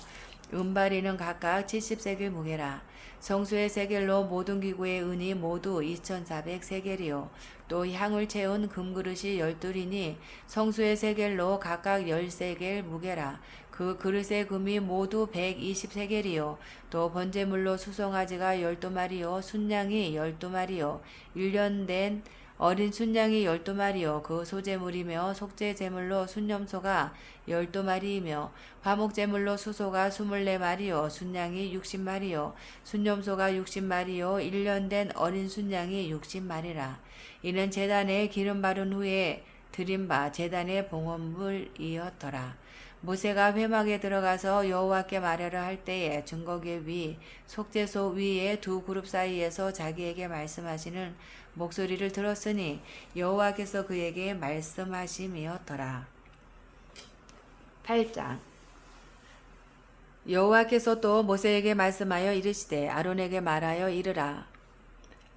S1: 은바리는 각각 70세겔 무게라. 성수의 세겔로 모든 기구의 은이 모두 2400세겔이요 또 향을 채운 금그릇이 12이니 성수의 세겔로 각각 10세겔 무게라. 그 그릇의 금이 모두 120세겔이요 또 번제물로 수송아지가 12마리요 순양이 12마리요 1년 된 어린 순양이 12마리요 그 소제물이며 속죄제물로 순염소가 12마리이며 화목제물로 수소가 24마리요 순양이 60마리요 순염소가 60마리요 1년 된 어린 순양이 60마리라. 이는 제단에 기름 바른 후에 드린 바 제단의 봉헌물이었더라. 모세가 회막에 들어가서 여호와께 말하려 할 때에 증거계 위 속죄소 위에 두 그룹 사이에서 자기에게 말씀하시는 목소리를 들었으니 여호와께서 그에게 말씀하심이었더라. 8장 여호와께서 또 모세에게 말씀하여 이르시되 아론에게 말하여 이르라.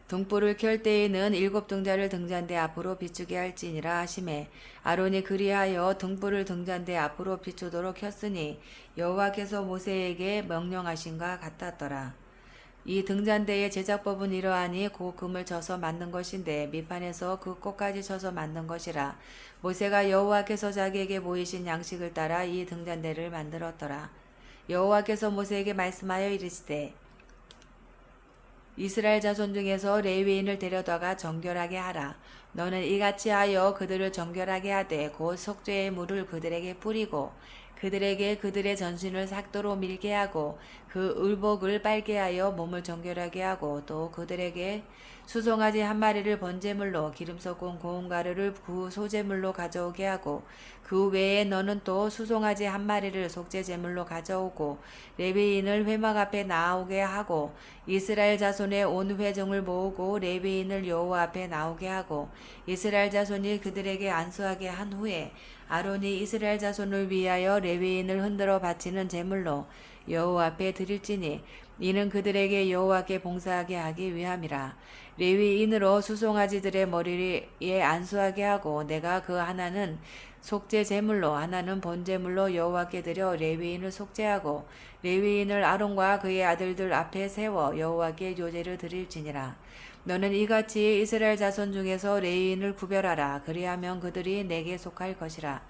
S1: 등불을 켤 때에는 7 등자를 등잔대 앞으로 비추게 할지니라 하시매 아론이 그리하여 등불을 등잔대 앞으로 비추도록 켰으니 여호와께서 모세에게 명령하신과 같았더라. 이 등잔대의 제작법은 이러하니 곧 금을 쳐서 만든 것인데 밑판에서 그 꽃까지 쳐서 만든 것이라. 모세가 여호와께서 자기에게 보이신 양식을 따라 이 등잔대를 만들었더라. 여호와께서 모세에게 말씀하여 이르시되 이스라엘 자손 중에서 레위인을 데려다가 정결하게 하라. 너는 이같이 하여 그들을 정결하게 하되 곧 속죄의 물을 그들에게 뿌리고 그들에게 그들의 전신을 삭도로 밀게 하고 그 의복을 빨게 하여 몸을 정결하게 하고 또 그들에게 수송아지 한 마리를 번제물로 기름 섞은 고운 가루를 그 소제물로 가져오게 하고 그 외에 너는 또 수송아지 한 마리를 속죄제물로 가져오고 레위인을 회막 앞에 나오게 하고 이스라엘 자손의 온 회중을 모으고 레위인을 여호와 앞에 나오게 하고 이스라엘 자손이 그들에게 안수하게 한 후에 아론이 이스라엘 자손을 위하여 레위인을 흔들어 바치는 제물로 여호와 앞에 드릴지니 이는 그들에게 여호와께 봉사하게 하기 위함이라. 레위인으로 수송아지들의 머리에 안수하게 하고 내가 그 하나는 속죄 제물로 하나는 번제물로 여호와께 드려 레위인을 속죄하고 레위인을 아론과 그의 아들들 앞에 세워 여호와께 요제를 드릴지니라. 너는 이같이 이스라엘 자손 중에서 레위인을 구별하라. 그리하면 그들이 내게 속할 것이라.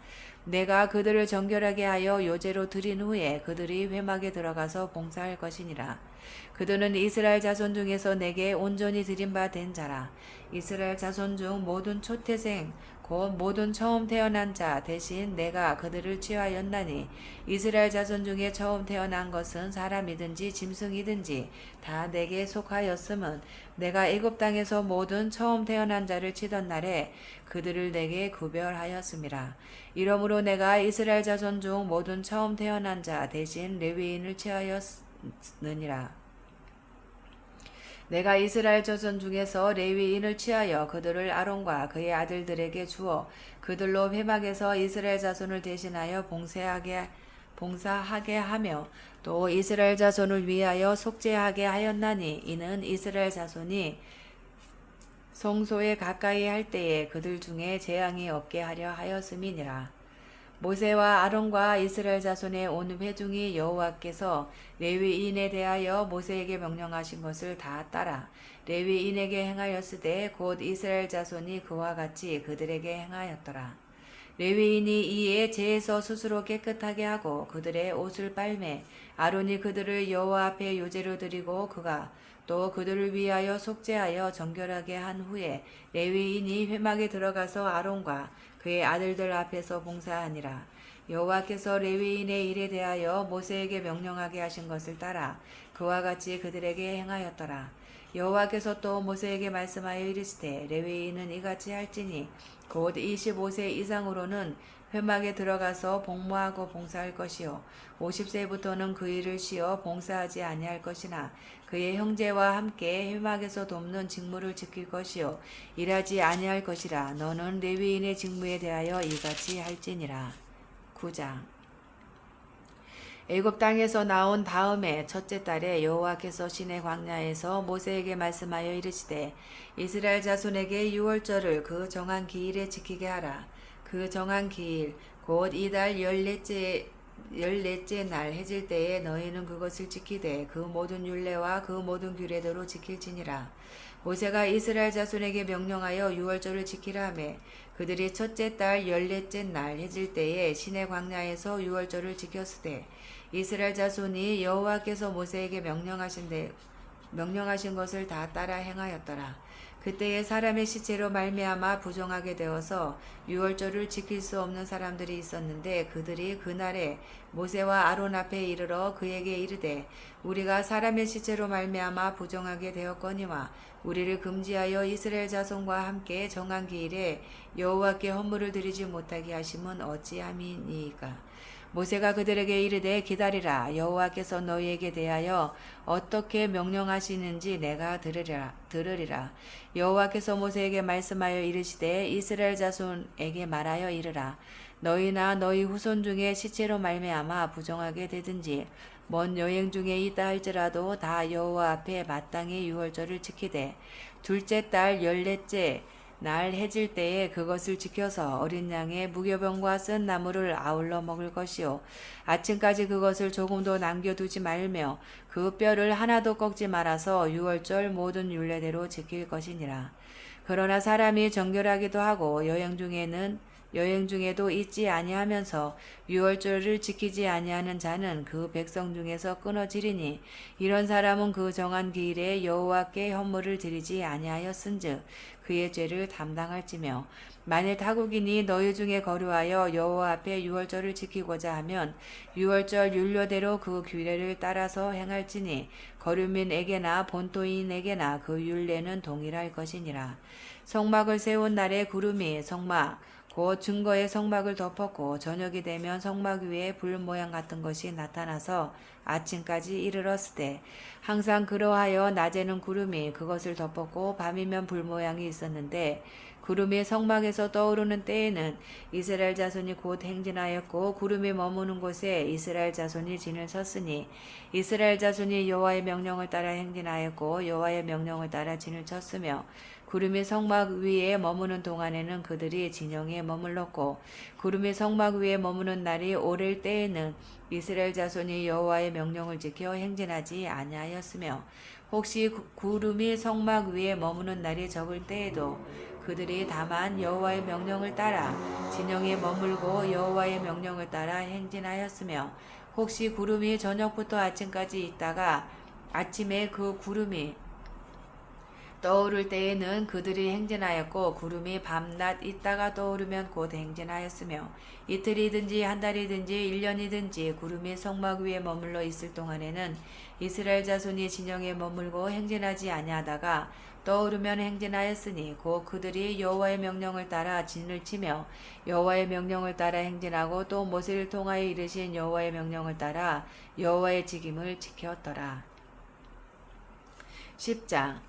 S1: 내가 그들을 정결하게 하여 요제로 드린 후에 그들이 회막에 들어가서 봉사할 것이니라. 그들은 이스라엘 자손 중에서 내게 온전히 드린 바 된 자라. 이스라엘 자손 중 모든 초태생 곧 모든 처음 태어난 자 대신 내가 그들을 취하였나니 이스라엘 자손 중에 처음 태어난 것은 사람이든지 짐승이든지 다 내게 속하였음은 내가 애굽 땅에서 모든 처음 태어난 자를 치던 날에 그들을 내게 구별하였음이라. 이러므로 내가 이스라엘 자손 중 모든 처음 태어난 자 대신 레위인을 취하였느니라. 내가 이스라엘 자손 중에서 레위인을 취하여 그들을 아론과 그의 아들들에게 주어 그들로 회막에서 이스라엘 자손을 대신하여 봉사하게 하며 또 이스라엘 자손을 위하여 속죄하게 하였나니 이는 이스라엘 자손이 성소에 가까이 할 때에 그들 중에 재앙이 없게 하려 하였음이니라. 모세와 아론과 이스라엘 자손의 온 회중이 여호와께서 레위인에 대하여 모세에게 명령하신 것을 다 따라 레위인에게 행하였으되 곧 이스라엘 자손이 그와 같이 그들에게 행하였더라. 레위인이 이에 제에서 스스로 깨끗하게 하고 그들의 옷을 빨매 아론이 그들을 여호와 앞에 요제로 드리고 그가 또 그들을 위하여 속죄하여 정결하게 한 후에 레위인이 회막에 들어가서 아론과 그의 아들들 앞에서 봉사하니라. 여호와께서 레위인의 일에 대하여 모세에게 명령하게 하신 것을 따라 그와 같이 그들에게 행하였더라. 여호와께서 또 모세에게 말씀하여 이르시되 레위인은 이같이 할지니 곧 25세 이상으로는 회막에 들어가서 복무하고 봉사할 것이요 50세부터는 그 일을 쉬어 봉사하지 아니할 것이나 그의 형제와 함께 회막에서 돕는 직무를 지킬 것이요 일하지 아니할 것이라. 너는 레위인의 직무에 대하여 이같이 할지니라. 9장. 애굽 땅에서 나온 다음에 첫째 달에 여호와께서 시내 광야에서 모세에게 말씀하여 이르시되 이스라엘 자손에게 유월절을 그 정한 기일에 지키게 하라. 그 정한 기일 곧 이달 열넷째 날 해질 때에 너희는 그것을 지키되 그 모든 율례와 그 모든 규례대로 지킬지니라. 모세가 이스라엘 자손에게 명령하여 유월절을 지키라 하매 그들이 첫째 달 열넷째 날 해질 때에 시내 광야에서 유월절을 지켰으되 이스라엘 자손이 여호와께서 모세에게 명령하신 것을 다 따라 행하였더라. 그때에 사람의 시체로 말미암아 부정하게 되어서 유월절을 지킬 수 없는 사람들이 있었는데 그들이 그날에 모세와 아론 앞에 이르러 그에게 이르되 우리가 사람의 시체로 말미암아 부정하게 되었거니와 우리를 금지하여 이스라엘 자손과 함께 정한 기일에 여호와께 헌물을 드리지 못하게 하심은 어찌함이니이까. 모세가 그들에게 이르되 기다리라. 여호와께서 너희에게 대하여 어떻게 명령하시는지 내가 들으리라. 여호와께서 모세에게 말씀하여 이르시되 이스라엘 자손에게 말하여 이르라. 너희나 너희 후손 중에 시체로 말미암아 부정하게 되든지 먼 여행 중에 있다 할지라도 다 여호와 앞에 마땅히 유월절을 지키되 둘째 달 열넷째 날 해질 때에 그것을 지켜서 어린 양의 무교병과 쓴 나물을 아울러 먹을 것이요 아침까지 그것을 조금도 남겨두지 말며 그 뼈를 하나도 꺾지 말아서 유월절 모든 율례대로 지킬 것이니라. 그러나 사람이 정결하기도 하고 여행 중에도 잊지 아니하면서 유월절을 지키지 아니하는 자는 그 백성 중에서 끊어지리니 이런 사람은 그 정한 기일에 여호와께 헌물을 드리지 아니하였은즉 그의 죄를 담당할지며 만일 타국인이 너희 중에 거류하여 여호와 앞에 유월절을 지키고자 하면 유월절 율례대로 그 규례를 따라서 행할지니 거류민에게나 본토인에게나 그 율례는 동일할 것이니라. 성막을 세운 날에 구름이 성막 곧 증거의 성막을 덮었고 저녁이 되면 성막 위에 불 모양 같은 것이 나타나서 아침까지 이르렀으되 항상 그러하여 낮에는 구름이 그것을 덮었고 밤이면 불 모양이 있었는데 구름이 성막에서 떠오르는 때에는 이스라엘 자손이 곧 행진하였고 구름이 머무는 곳에 이스라엘 자손이 진을 쳤으니 이스라엘 자손이 여호와의 명령을 따라 행진하였고 여호와의 명령을 따라 진을 쳤으며 구름이 성막 위에 머무는 동안에는 그들이 진영에 머물렀고 구름이 성막 위에 머무는 날이 오를 때에는 이스라엘 자손이 여호와의 명령을 지켜 행진하지 아니하였으며 혹시 구름이 성막 위에 머무는 날이 적을 때에도 그들이 다만 여호와의 명령을 따라 진영에 머물고 여호와의 명령을 따라 행진하였으며 혹시 구름이 저녁부터 아침까지 있다가 아침에 그 구름이 떠오를 때에는 그들이 행진하였고 구름이 밤낮 있다가 떠오르면 곧 행진하였으며 이틀이든지 한 달이든지 1년이든지 구름이 성막 위에 머물러 있을 동안에는 이스라엘 자손이 진영에 머물고 행진하지 아니하다가 떠오르면 행진하였으니 곧 그들이 여호와의 명령을 따라 진을 치며 여호와의 명령을 따라 행진하고 또 모세를 통하여 이르신 여호와의 명령을 따라 여호와의 직임을 지켰더라. 10장.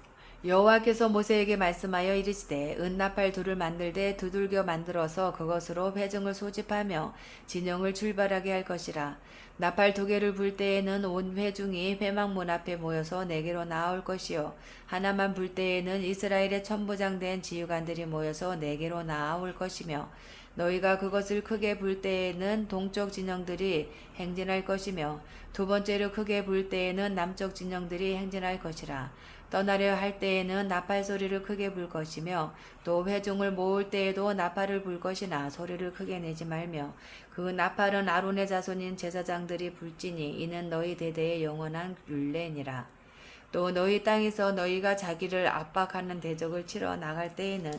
S1: 여호와께서 모세에게 말씀하여 이르시되 은나팔 둘을 만들되 두들겨 만들어서 그것으로 회중을 소집하며 진영을 출발하게 할 것이라. 나팔 두 개를 불 때에는 온 회중이 회막문 앞에 모여서 내게로 나올 것이요 하나만 불 때에는 이스라엘의 천부장 된 지휘관들이 모여서 내게로 나올 것이며 너희가 그것을 크게 불 때에는 동쪽 진영들이 행진할 것이며 두 번째로 크게 불 때에는 남쪽 진영들이 행진할 것이라. 떠나려 할 때에는 나팔 소리를 크게 불 것이며 또 회중을 모을 때에도 나팔을 불 것이나 소리를 크게 내지 말며 그 나팔은 아론의 자손인 제사장들이 불지니 이는 너희 대대의 영원한 율례니라. 또 너희 땅에서 너희가 자기를 압박하는 대적을 치러 나갈 때에는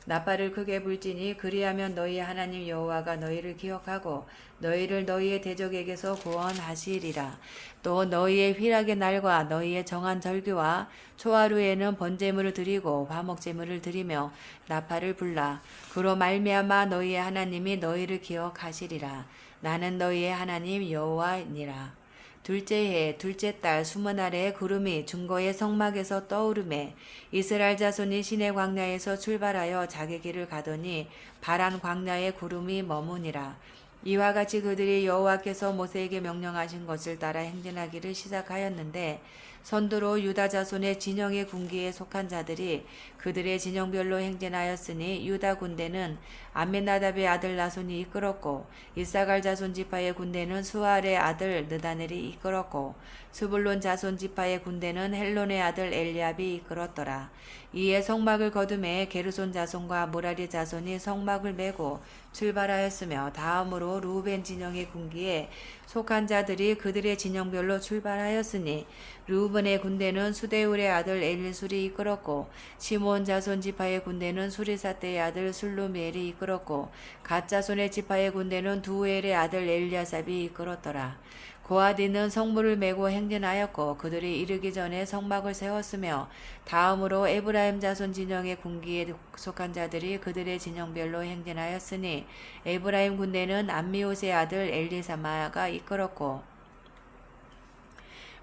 S1: 나팔을 크게 불지니 그리하면 너희 하나님 여호와가 너희를 기억하고 너희를 너희의 대적에게서 구원하시리라. 또 너희의 희락의 날과 너희의 정한 절기와 초하루에는 번제물을 드리고 화목제물을 드리며 나팔을 불라. 그로 말미암아 너희의 하나님이 너희를 기억하시리라. 나는 너희의 하나님 여호와니라. 둘째 해 둘째 달 20날에 구름이 중거의 성막에서 떠오르매 이스라엘 자손이 시내 광야에서 출발하여 자기 길을 가더니 바란 광야에 구름이 머무니라. 이와 같이 그들이 여호와께서 모세에게 명령하신 것을 따라 행진하기를 시작하였는데 선두로 유다 자손의 진영의 군기에 속한 자들이 그들의 진영별로 행진하였으니 유다 군대는 암미나답의 아들 나손이 이끌었고 이사갈 자손 지파의 군대는 수알의 아들 느다넬이 이끌었고 스불론 자손 지파의 군대는 헬론의 아들 엘리압이 이끌었더라. 이에 성막을 거두매 게르손 자손과 무라리 자손이 성막을 메고 출발하였으며 다음으로 루벤 진영의 군기에 속한 자들이 그들의 진영별로 출발하였으니 루벤의 군대는 수데울의 아들 엘리술이 이끌었고 시몬 자손 지파의 군대는 수리사떼의 아들 술루미엘이 이끌었고 갓 자손의 지파의 군대는 두엘의 아들 엘리아삽이 이끌었더라. 고아디는 성물을 메고 행진하였고 그들이 이르기 전에 성막을 세웠으며 다음으로 에브라임 자손 진영의 군기에 속한 자들이 그들의 진영별로 행진하였으니 에브라임 군대는 암미옷의 아들 엘리사마가 이끌었고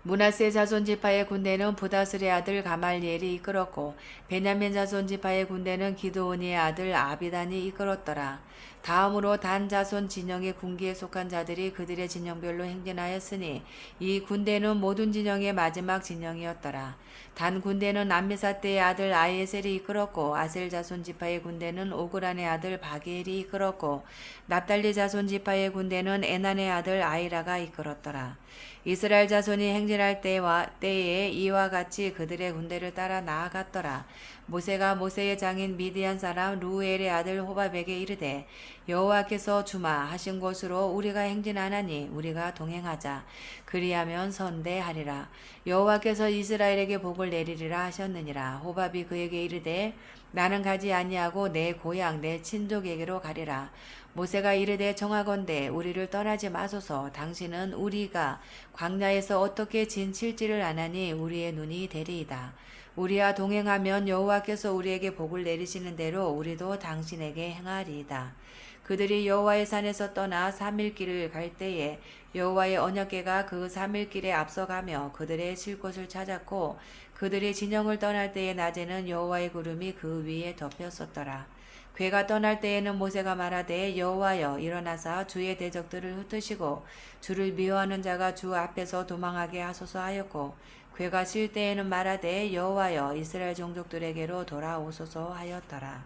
S1: 므낫세 자손 지파의 군대는 부다슬의 아들 가말리엘이 이끌었고 베냐민 자손 지파의 군대는 기드온의 아들 아비단이 이끌었더라. 다음으로 단 자손 진영의 군기에 속한 자들이 그들의 진영별로 행진하였으니 이 군대는 모든 진영의 마지막 진영이었더라. 단 군대는 암미사떼의 아들 아이에셀이 이끌었고 아셀 자손 지파의 군대는 오그란의 아들 바기엘이 이끌었고 납달리 자손 지파의 군대는 에난의 아들 아이라가 이끌었더라. 이스라엘 자손이 행진할 때에 이와 같이 그들의 군대를 따라 나아갔더라. 모세가 모세의 장인 미디안 사람 루엘의 아들 호밥에게 이르되 여호와께서 주마 하신 곳으로 우리가 행진하나니 우리가 동행하자. 그리하면 선대하리라. 여호와께서 이스라엘에게 복을 내리리라 하셨느니라. 호밥이 그에게 이르되 나는 가지 아니하고 내 고향 내 친족에게로 가리라. 모세가 이르되 정하건대 우리를 떠나지 마소서. 당신은 우리가 광야에서 어떻게 진칠지를 아나니 우리의 눈이 되리이다. 우리와 동행하면 여호와께서 우리에게 복을 내리시는 대로 우리도 당신에게 행하리이다. 그들이 여호와의 산에서 떠나 3일 길을 갈 때에 여호와의 언약궤가 그 3일 길에 앞서가며 그들의 쉴 곳을 찾았고 그들이 진영을 떠날 때에 낮에는 여호와의 구름이 그 위에 덮였었더라. 궤가 떠날 때에는 모세가 말하되 여호와여 일어나사 주의 대적들을 흩으시고 주를 미워하는 자가 주 앞에서 도망하게 하소서 하였고 궤가 쉴 때에는 말하되 여호와여 이스라엘 종족들에게로 돌아오소서 하였더라.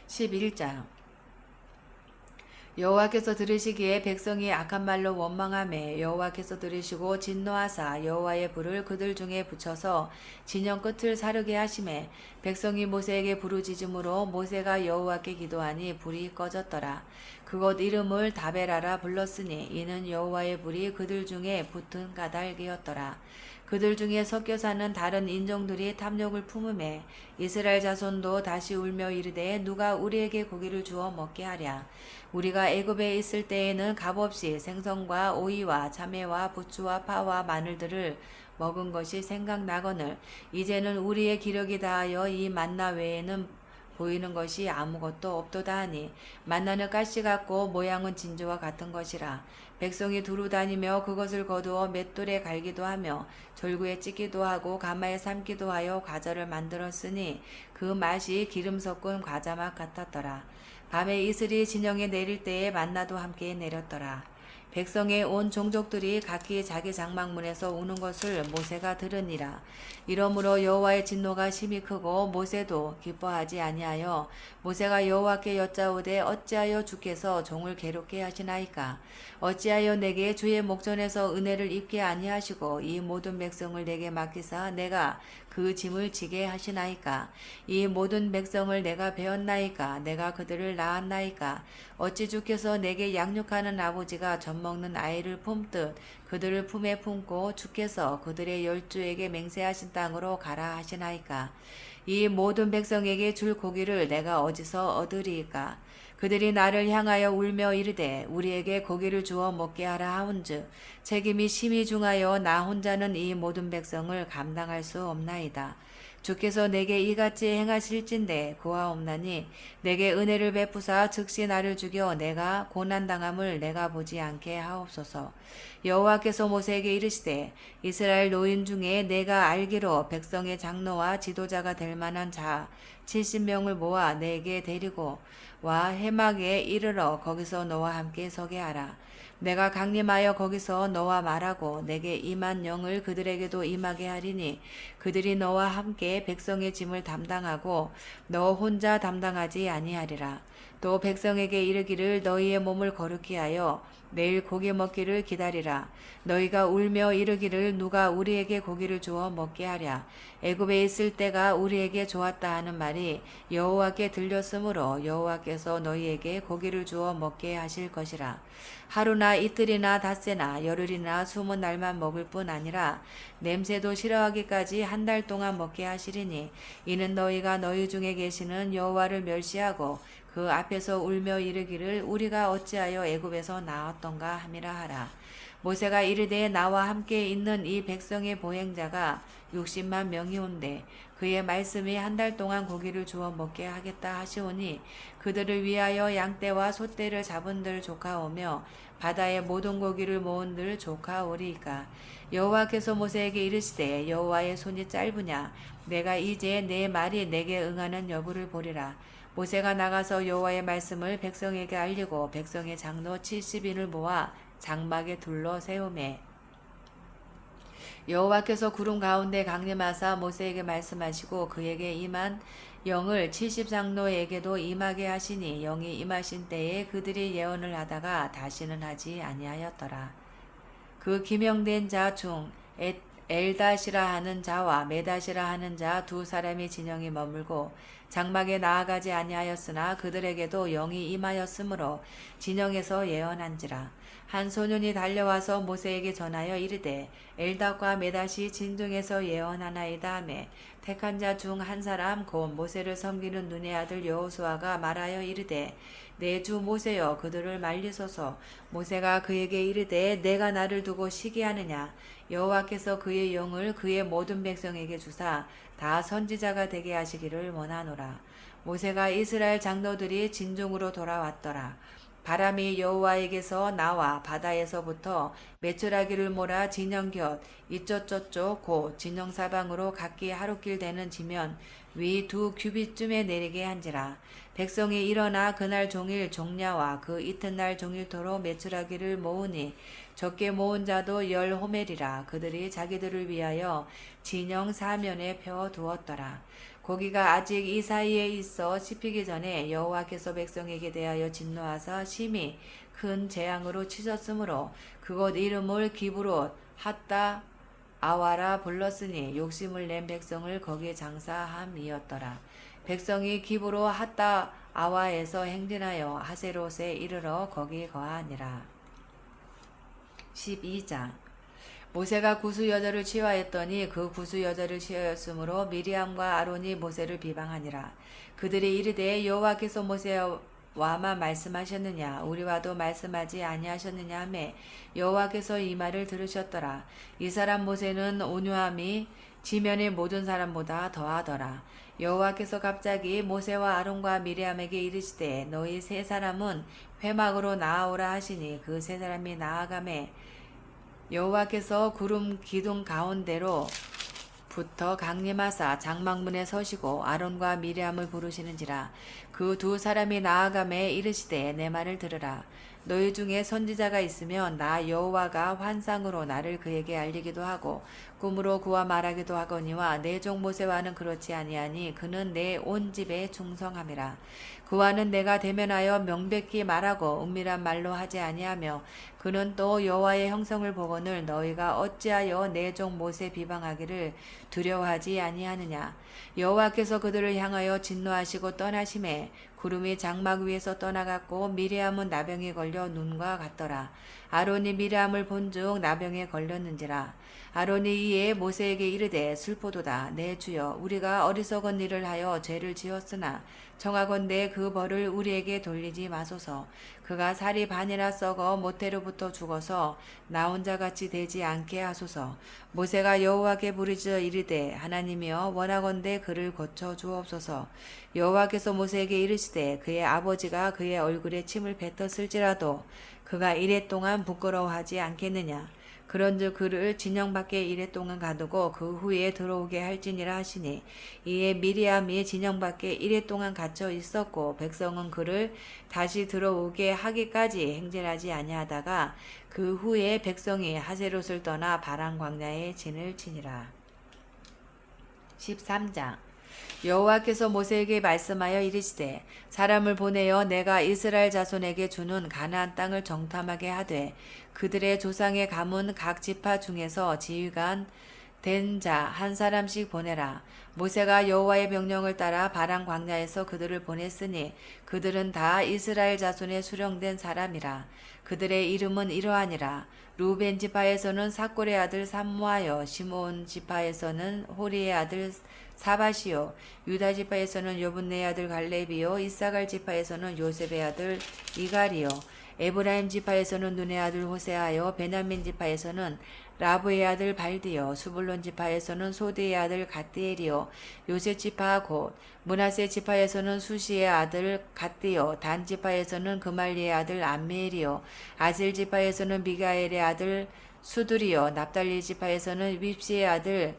S1: 11장 여호와께서 들으시기에 백성이 악한 말로 원망하매 여호와께서 들으시고 진노하사 여호와의 불을 그들 중에 붙여서 진영 끝을 사르게 하시매 백성이 모세에게 부르짖음으로 모세가 여호와께 기도하니 불이 꺼졌더라. 그곳 이름을 다베라라 불렀으니 이는 여호와의 불이 그들 중에 붙은 까닭이었더라. 그들 중에 섞여 사는 다른 인종들이 탐욕을 품음에 이스라엘 자손도 다시 울며 이르되 누가 우리에게 고기를 주어 먹게 하랴. 우리가 애굽에 있을 때에는 값없이 생선과 오이와 참외와 부추와 파와 마늘들을 먹은 것이 생각나거늘 이제는 우리의 기력이 다하여 이 만나 외에는 보이는 것이 아무것도 없도다 하니 만나는 가시 같고 모양은 진주와 같은 것이라. 백성이 두루 다니며 그것을 거두어 맷돌에 갈기도 하며 절구에 찢기도 하고 가마에 삶기도 하여 과자를 만들었으니 그 맛이 기름 섞은 과자 맛 같았더라. 밤에 이슬이 진영에 내릴 때에 만나도 함께 내렸더라. 백성의 온 종족들이 각기 자기 장막문에서 우는 것을 모세가 들으니라. 이러므로 여호와의 진노가 심히 크고 모세도 기뻐하지 아니하여 모세가 여호와께 여짜오되 어찌하여 주께서 종을 괴롭게 하시나이까? 어찌하여 내게 주의 목전에서 은혜를 입게 아니하시고 이 모든 백성을 내게 맡기사 내가 그 짐을 지게 하시나이까? 이 모든 백성을 내가 배웠나이까? 내가 그들을 낳았나이까? 어찌 주께서 내게 양육하는 아버지가 젖먹는 아이를 품듯 그들을 품에 품고 주께서 그들의 열주에게 맹세하신 땅으로 가라 하시나이까? 이 모든 백성에게 줄 고기를 내가 어디서 얻으리이까? 그들이 나를 향하여 울며 이르되 우리에게 고기를 주어 먹게 하라 하온즉 책임이 심히 중하여 나 혼자는 이 모든 백성을 감당할 수 없나이다. 주께서 내게 이같이 행하실진대 고하옵나니 내게 은혜를 베푸사 즉시 나를 죽여 내가 고난당함을 내가 보지 않게 하옵소서. 여호와께서 모세에게 이르시되 이스라엘 노인 중에 내가 알기로 백성의 장로와 지도자가 될 만한 자 70명을 모아 내게 데리고 와 해막에 이르러 거기서 너와 함께 서게 하라. 내가 강림하여 거기서 너와 말하고 내게 임한 영을 그들에게도 임하게 하리니 그들이 너와 함께 백성의 짐을 담당하고 너 혼자 담당하지 아니하리라. 또 백성에게 이르기를 너희의 몸을 거룩히 하여 내일 고기 먹기를 기다리라. 너희가 울며 이르기를 누가 우리에게 고기를 주어 먹게 하랴. 애굽에 있을 때가 우리에게 좋았다 하는 말이 여호와께 들렸으므로 여호와께서 너희에게 고기를 주어 먹게 하실 것이라. 하루나 이틀이나 닷새나 열흘이나 20날만 먹을 뿐 아니라 냄새도 싫어하기까지 한 달 동안 먹게 하시리니 이는 너희가 너희 중에 계시는 여호와를 멸시하고 그 앞에서 울며 이르기를 우리가 어찌하여 애굽에서 나왔던가 함이라 하라. 모세가 이르되 나와 함께 있는 이 백성의 보행자가 60만 명이온데 그의 말씀이 한 달 동안 고기를 주어 먹게 하겠다 하시오니 그들을 위하여 양떼와 소떼를 잡은들 조카오며 바다의 모든 고기를 모은들 조카오리이까. 여호와께서 모세에게 이르시되 여호와의 손이 짧으냐 내가 이제 내 말이 내게 응하는 여부를 보리라. 모세가 나가서 여호와의 말씀을 백성에게 알리고 백성의 장로 70인을 모아 장막에 둘러 세우매 여호와께서 구름 가운데 강림하사 모세에게 말씀하시고 그에게 임한 영을 70장로에게도 임하게 하시니 영이 임하신 때에 그들이 예언을 하다가 다시는 하지 아니하였더라. 그 기명된 자 중 엘다시라 하는 자와 메다시라 하는 자 두 사람이 진영에 머물고 장막에 나아가지 아니하였으나 그들에게도 영이 임하였으므로 진영에서 예언한지라. 한 소년이 달려와서 모세에게 전하여 이르되 엘닷과 메닷이 진중에서 예언하나이다 하매 택한 자 중 한 사람 곧 모세를 섬기는 눈의 아들 여호수아가 말하여 이르되 내 주 모세여 그들을 말리소서. 모세가 그에게 이르되 내가 나를 두고 시기하느냐. 여호와께서 그의 영을 그의 모든 백성에게 주사 다 선지자가 되게 하시기를 원하노라. 모세가 이스라엘 장로들이 진중으로 돌아왔더라. 바람이 여호와에게서 나와 바다에서부터 메추라기를 몰아 진영 곁 이쪽 저쪽 곧 진영 사방으로 각기 하루길 되는 지면 위 2규빗쯤에 내리게 한지라. 백성이 일어나 그날 종일 종야와 그 이튿날 종일토록 메추라기를 모으니 적게 모은 자도 10호멜이라. 그들이 자기들을 위하여 진영 사면에 펴 두었더라. 고기가 아직 이 사이에 있어 씹히기 전에 여호와께서 백성에게 대하여 진노하사 심히 큰 재앙으로 치셨으므로 그곳 이름을 기브롯 핫다 아와라 불렀으니 욕심을 낸 백성을 거기에 장사함이었더라. 백성이 기브롯 핫다 아와에서 행진하여 하세롯에 이르러 거기 거하니라. 12장 모세가 구스 여자를 취하였더니 그 구스 여자를 취하였으므로 미리암과 아론이 모세를 비방하니라. 그들이 이르되 여호와께서 모세와만 말씀하셨느냐 우리와도 말씀하지 아니하셨느냐 하매 여호와께서 이 말을 들으셨더라. 이 사람 모세는 온유함이 지면의 모든 사람보다 더하더라. 여호와께서 갑자기 모세와 아론과 미리암에게 이르시되 너희 세 사람은 회막으로 나아오라 하시니 그 세 사람이 나아가매 여호와께서 구름 기둥 가운데로 부터 강림하사 장막문에 서시고 아론과 미리암을 부르시는지라. 그 두 사람이 나아가매 이르시되 내 말을 들으라. 너희 중에 선지자가 있으면 나 여호와가 환상으로 나를 그에게 알리기도 하고 꿈으로 그와 말하기도 하거니와 내 종 모세와는 그렇지 아니하니 그는 내 온 집에 충성함이라. 그와는 내가 대면하여 명백히 말하고 은밀한 말로 하지 아니하며 그는 또 여호와의 형성을 보거늘 너희가 어찌하여 내 종 모세 비방하기를 두려워하지 아니하느냐. 여호와께서 그들을 향하여 진노하시고 떠나심에 구름이 장막 위에서 떠나갔고 미리암은 나병에 걸려 눈과 같더라. 아론이 미리암을 본즉 나병에 걸렸는지라. 아론이 이에 모세에게 이르되 슬포도다 내 주여 우리가 어리석은 일을 하여 죄를 지었으나 청하건대 그 벌을 우리에게 돌리지 마소서. 그가 살이 반이나 썩어 모태로부터 죽어서 나 혼자같이 되지 않게 하소서. 모세가 여호와께 부르짖어 이르되 하나님이여 원하건대 그를 고쳐 주옵소서. 여호와께서 모세에게 이르시되 그의 아버지가 그의 얼굴에 침을 뱉었을지라도 그가 이랫동안 부끄러워하지 않겠느냐. 그런즉 그를 진영 밖에 이랫동안 가두고 그 후에 들어오게 할지니라 하시니 이에 미리암이 진영 밖에 이랫동안 갇혀 있었고 백성은 그를 다시 들어오게 하기까지 행진하지 아니하다가 그 후에 백성이 하세롯을 떠나 바란 광야에 진을 치니라. 13장 여호와께서 모세에게 말씀하여 이르시되 사람을 보내어 내가 이스라엘 자손에게 주는 가나안 땅을 정탐하게 하되 그들의 조상의 가문 각 지파 중에서 지휘관 된 자 한 사람씩 보내라. 모세가 여호와의 명령을 따라 바란 광야에서 그들을 보냈으니 그들은 다 이스라엘 자손에 수령된 사람이라. 그들의 이름은 이러하니라. 루벤 지파에서는 사골의 아들 삼무하여, 시몬 지파에서는 호리의 아들 사바시요, 유다 지파에서는 여분네의 아들 갈렙이요, 이사갈 지파에서는 요셉의 아들 이갈이요, 에브라임 지파에서는 눈의 아들 호세아요, 베냐민 지파에서는 라브의 아들 발디요, 수불론 지파에서는 소드의 아들 갓디엘이요, 요셉 지파 곧 므낫세 지파에서는 수시의 아들 갓디요, 단 지파에서는 그말리의 아들 암미엘이요, 아셀 지파에서는 미가엘의 아들 수두리요, 납달리 지파에서는 윕시의 아들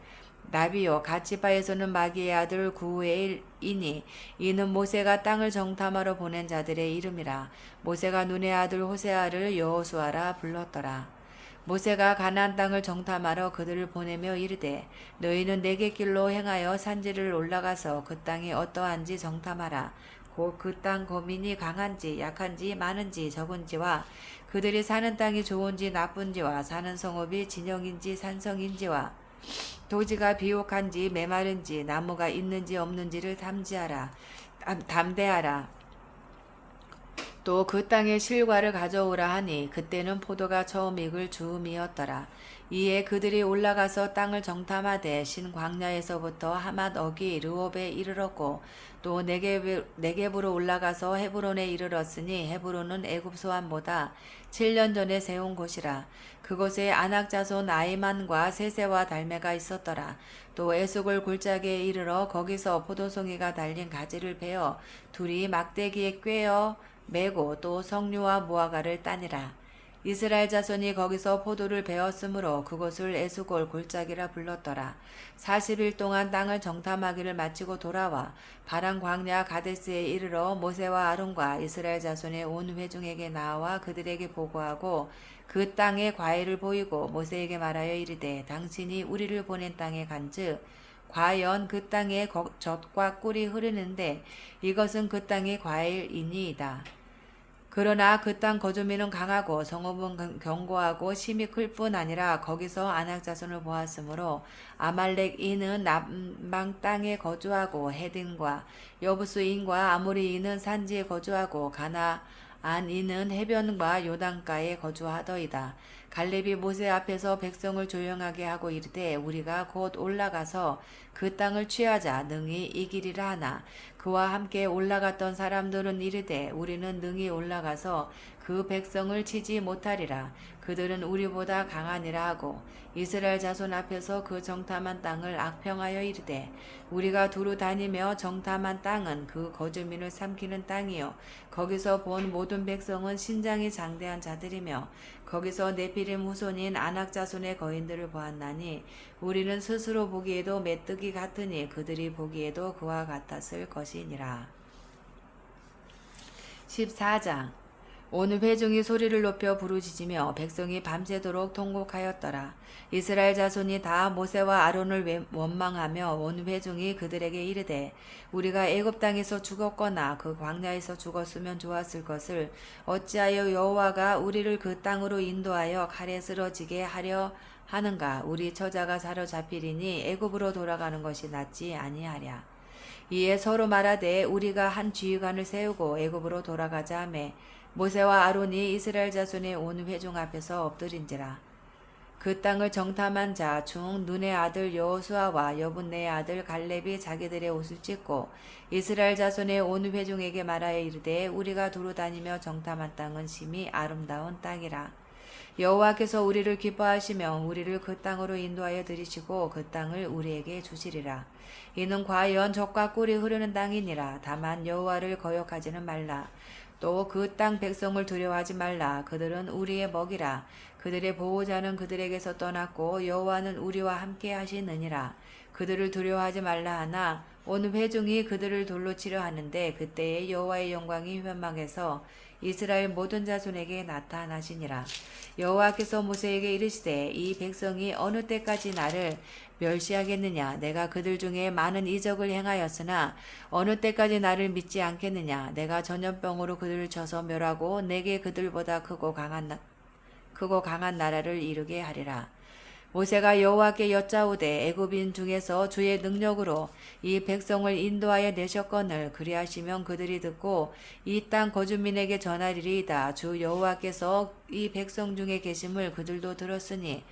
S1: 나비요, 갓 지파에서는 마기의 아들 구엘이니 이는 모세가 땅을 정탐하러 보낸 자들의 이름이라. 모세가 눈의 아들 호세아를 여호수아라 불렀더라. 모세가 가나안 땅을 정탐하러 그들을 보내며 이르되 너희는 내게 길로 행하여 산지를 올라가서 그 땅이 어떠한지 정탐하라. 곧 그 땅 거민이 강한지 약한지 많은지 적은지와 그들이 사는 땅이 좋은지 나쁜지와 사는 성읍이 진영인지 산성인지와 도지가 비옥한지 메마른지 나무가 있는지 없는지를 담대하라. 또 그 땅의 실과를 가져오라 하니 그때는 포도가 처음 익을 즈음이었더라. 이에 그들이 올라가서 땅을 정탐하되 신 광야에서부터 하맛 어기 르홉에 이르렀고 또 네겝으로 올라가서 헤브론에 이르렀으니 헤브론은 애굽 소환보다 7년 전에 세운 곳이라. 그곳에 아낙 자손 아이만과 세세와 달메가 있었더라. 또 에스골 골짜기에 이르러 거기서 포도송이가 달린 가지를 베어 둘이 막대기에 꿰어 메고 또 석류와 무화과를 따니라. 이스라엘 자손이 거기서 포도를 베었으므로 그곳을 에스골 골짜기라 불렀더라. 40일 동안 땅을 정탐하기를 마치고 돌아와 바란 광야 가데스에 이르러 모세와 아론과 이스라엘 자손의 온 회중에게 나와 그들에게 보고하고 그 땅의 과일을 보이고 모세에게 말하여 이르되 당신이 우리를 보낸 땅에 간즉 과연 그 땅에 젖과 꿀이 흐르는데 이것은 그 땅의 과일이니이다. 그러나 그 땅 거주민은 강하고 성읍은 견고하고 심이 클 뿐 아니라 거기서 아낙 자손을 보았으므로 아말렉인은 남방 땅에 거주하고 헤딘과 여부스인과 아모리인은 산지에 거주하고 가나안인은 해변과 요단가에 거주하더이다. 갈렙이 모세 앞에서 백성을 조용하게 하고 이르되 우리가 곧 올라가서 그 땅을 취하자 능히 이기리라 하나 그와 함께 올라갔던 사람들은 이르되 우리는 능히 올라가서 그 백성을 치지 못하리라. 그들은 우리보다 강하니라 하고 이스라엘 자손 앞에서 그 정탐한 땅을 악평하여 이르되 우리가 두루 다니며 정탐한 땅은 그 거주민을 삼키는 땅이요 거기서 본 모든 백성은 신장이 장대한 자들이며 거기서 네피림 후손인 아낙 자손의 거인들을 보았나니 우리는 스스로 보기에도 메뚜기 같으니 그들이 보기에도 그와 같았을 것이니라. 14장 온 회중이 소리를 높여 부르짖으며 백성이 밤새도록 통곡하였더라. 이스라엘 자손이 다 모세와 아론을 원망하며 온 회중이 그들에게 이르되 우리가 애굽 땅에서 죽었거나 그 광야에서 죽었으면 좋았을 것을 어찌하여 여호와가 우리를 그 땅으로 인도하여 칼에 쓰러지게 하려 하는가. 우리 처자가 사로잡히리니 애굽으로 돌아가는 것이 낫지 아니하랴. 이에 서로 말하되 우리가 한 지휘관을 세우고 애굽으로 돌아가자 하매 모세와 아론이 이스라엘 자손의 온 회중 앞에서 엎드린지라. 그 땅을 정탐한 자 중 눈의 아들 여호수아와 여분네의 아들 갈렙이 자기들의 옷을 찢고 이스라엘 자손의 온 회중에게 말하여 이르되 우리가 두루 다니며 정탐한 땅은 심히 아름다운 땅이라. 여호와께서 우리를 기뻐하시며 우리를 그 땅으로 인도하여 들이시고 그 땅을 우리에게 주시리라. 이는 과연 젖과 꿀이 흐르는 땅이니라. 다만 여호와를 거역하지는 말라. 또 그 땅 백성을 두려워하지 말라. 그들은 우리의 먹이라. 그들의 보호자는 그들에게서 떠났고 여호와는 우리와 함께 하시느니라. 그들을 두려워하지 말라 하나 온 회중이 그들을 돌로 치려 하는데 그때에 여호와의 영광이 회막에서 이스라엘 모든 자손에게 나타나시니라. 여호와께서 모세에게 이르시되 이 백성이 어느 때까지 나를 멸시하겠느냐. 내가 그들 중에 많은 이적을 행하였으나 어느 때까지 나를 믿지 않겠느냐. 내가 전염병으로 그들을 쳐서 멸하고 내게 그들보다 크고 강한 나라를 이루게 하리라. 모세가 여호와께 여짜오되 애굽인 중에서 주의 능력으로 이 백성을 인도하여 내셨거늘 그리하시면 그들이 듣고 이 땅 거주민에게 전하리이다. 주 여호와께서 이 백성 중에 계심을 그들도 들었으니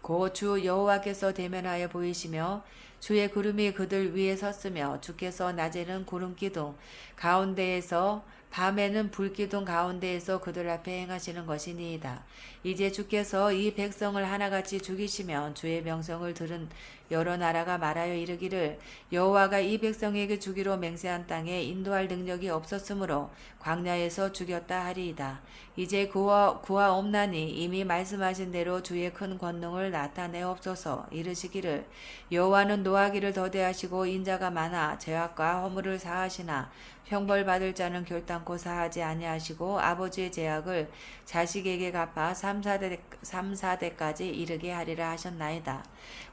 S1: 곧 주 여호와께서 대면하여 보이시며 주의 구름이 그들 위에 섰으며 주께서 낮에는 구름 기둥 가운데에서 밤에는 불기둥 가운데에서 그들 앞에 행하시는 것이니이다. 이제 주께서 이 백성을 하나같이 죽이시면 주의 명성을 들은 여러 나라가 말하여 이르기를 여호와가 이 백성에게 주기로 맹세한 땅에 인도할 능력이 없었으므로 광야에서 죽였다 하리이다. 이제 구하 없나니 이미 말씀하신 대로 주의 큰 권능을 나타내옵소서. 이르시기를 여호와는 노하기를 더디하시고 인자가 많아 죄악과 허물을 사하시나 형벌받을 자는 결단코 사하지 아니하시고 아버지의 죄악을 자식에게 갚아 3, 4대까지 이르게 하리라 하셨나이다.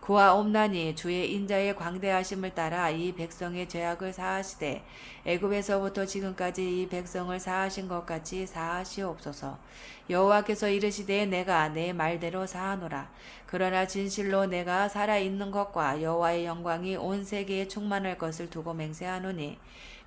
S1: 그와 없나니 주의 인자의 광대하심을 따라 이 백성의 죄악을 사하시되 애굽에서부터 지금까지 이 백성을 사하신 것 같이 사하시옵소서. 여호와께서 이르시되 내가 내 말대로 사하노라. 그러나 진실로 내가 살아있는 것과 여호와의 영광이 온 세계에 충만할 것을 두고 맹세하노니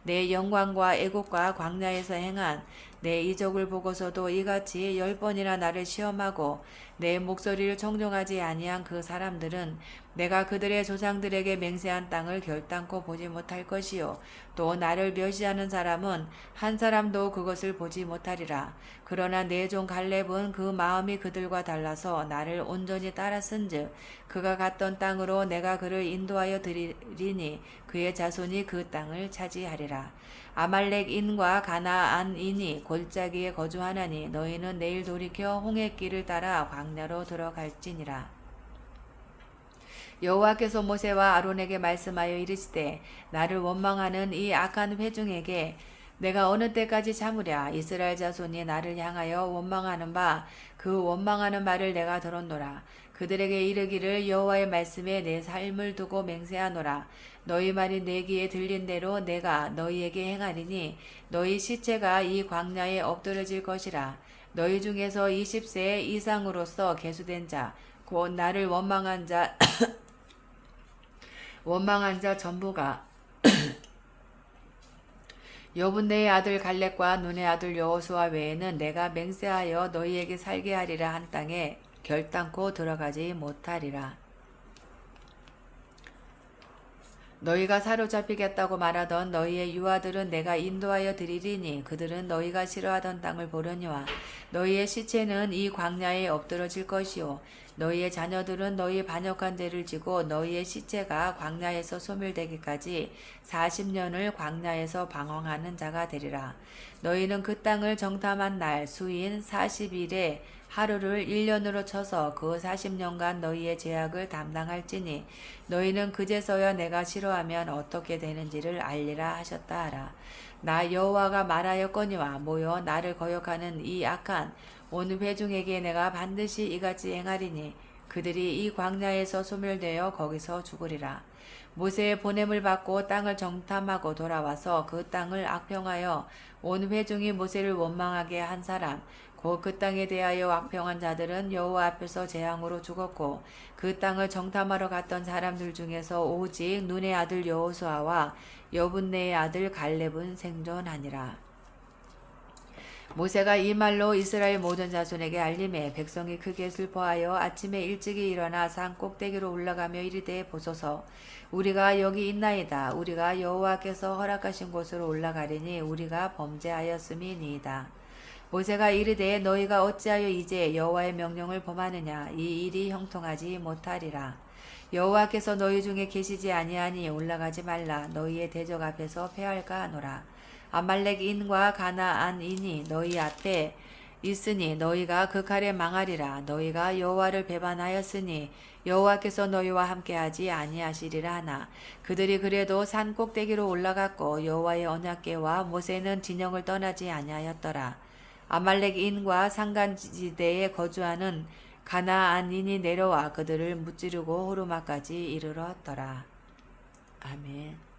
S1: 내 영광과 애국과 광야에서 행한 내 이적을 보고서도 이같이 10번이나 나를 시험하고 내 목소리를 청종하지 아니한 그 사람들은 내가 그들의 조상들에게 맹세한 땅을 결단코 보지 못할 것이요 또 나를 멸시하는 사람은 한 사람도 그것을 보지 못하리라. 그러나 내 종 갈렙은 그 마음이 그들과 달라서 나를 온전히 따랐은즉 그가 갔던 땅으로 내가 그를 인도하여 드리리니 그의 자손이 그 땅을 차지하리라. 아말렉인과 가나안인이 골짜기에 거주하나니 너희는 내일 돌이켜 홍해길을 따라 광야로 들어갈지니라. 여호와께서 모세와 아론에게 말씀하여 이르시되 나를 원망하는 이 악한 회중에게 내가 어느 때까지 참으랴. 이스라엘 자손이 나를 향하여 원망하는 바 그 원망하는 말을 내가 들었노라. 그들에게 이르기를 여호와의 말씀에 내 삶을 두고 맹세하노라. 너희 말이 내 귀에 들린 대로 내가 너희에게 행하리니 너희 시체가 이 광야에 엎드러질 것이라. 너희 중에서 20세 이상으로서 계수된 자 곧 나를 원망한 자 전부가 여분네의 아들 갈렙과 눈의 아들 여호수아 외에는 내가 맹세하여 너희에게 살게 하리라 한 땅에 결단코 들어가지 못하리라. 너희가 사로잡히겠다고 말하던 너희의 유아들은 내가 인도하여 드리리니 그들은 너희가 싫어하던 땅을 보려니와 너희의 시체는 이 광야에 엎드러질 것이요 너희의 자녀들은 너희 반역한 죄를 지고 너희의 시체가 광야에서 소멸되기까지 40년을 광야에서 방황하는 자가 되리라. 너희는 그 땅을 정탐한 날 수인 40일에 하루를 1년으로 쳐서 그 40년간 너희의 죄악을 담당할지니 너희는 그제서야 내가 싫어하면 어떻게 되는지를 알리라 하셨다 하라. 나 여호와가 말하였거니와 모여 나를 거역하는 이 악한 온 회중에게 내가 반드시 이같이 행하리니 그들이 이 광야에서 소멸되어 거기서 죽으리라. 모세의 보냄을 받고 땅을 정탐하고 돌아와서 그 땅을 악평하여 온 회중이 모세를 원망하게 한 사람 곧 그 땅에 대하여 악평한 자들은 여호와 앞에서 재앙으로 죽었고 그 땅을 정탐하러 갔던 사람들 중에서 오직 눈의 아들 여호수아와 여분네의 아들 갈렙은 생존하니라. 모세가 이 말로 이스라엘 모든 자손에게 알림해 백성이 크게 슬퍼하여 아침에 일찍이 일어나 산 꼭대기로 올라가며 이르되 보소서 우리가 여기 있나이다. 우리가 여호와께서 허락하신 곳으로 올라가리니 우리가 범죄하였음이니이다. 모세가 이르되 너희가 어찌하여 이제 여호와의 명령을 범하느냐 이 일이 형통하지 못하리라. 여호와께서 너희 중에 계시지 아니하니 올라가지 말라. 너희의 대적 앞에서 패할까 하노라. 아말렉인과 가나안인이 너희 앞에 있으니 너희가 그 칼에 망하리라. 너희가 여호와를 배반하였으니 여호와께서 너희와 함께하지 아니하시리라 하나 그들이 그래도 산 꼭대기로 올라갔고 여호와의 언약궤와 모세는 진영을 떠나지 아니하였더라. 아말렉인과 산간지대에 거주하는 가나안인이 내려와 그들을 무찌르고 호르마까지 이르렀더라. 아멘.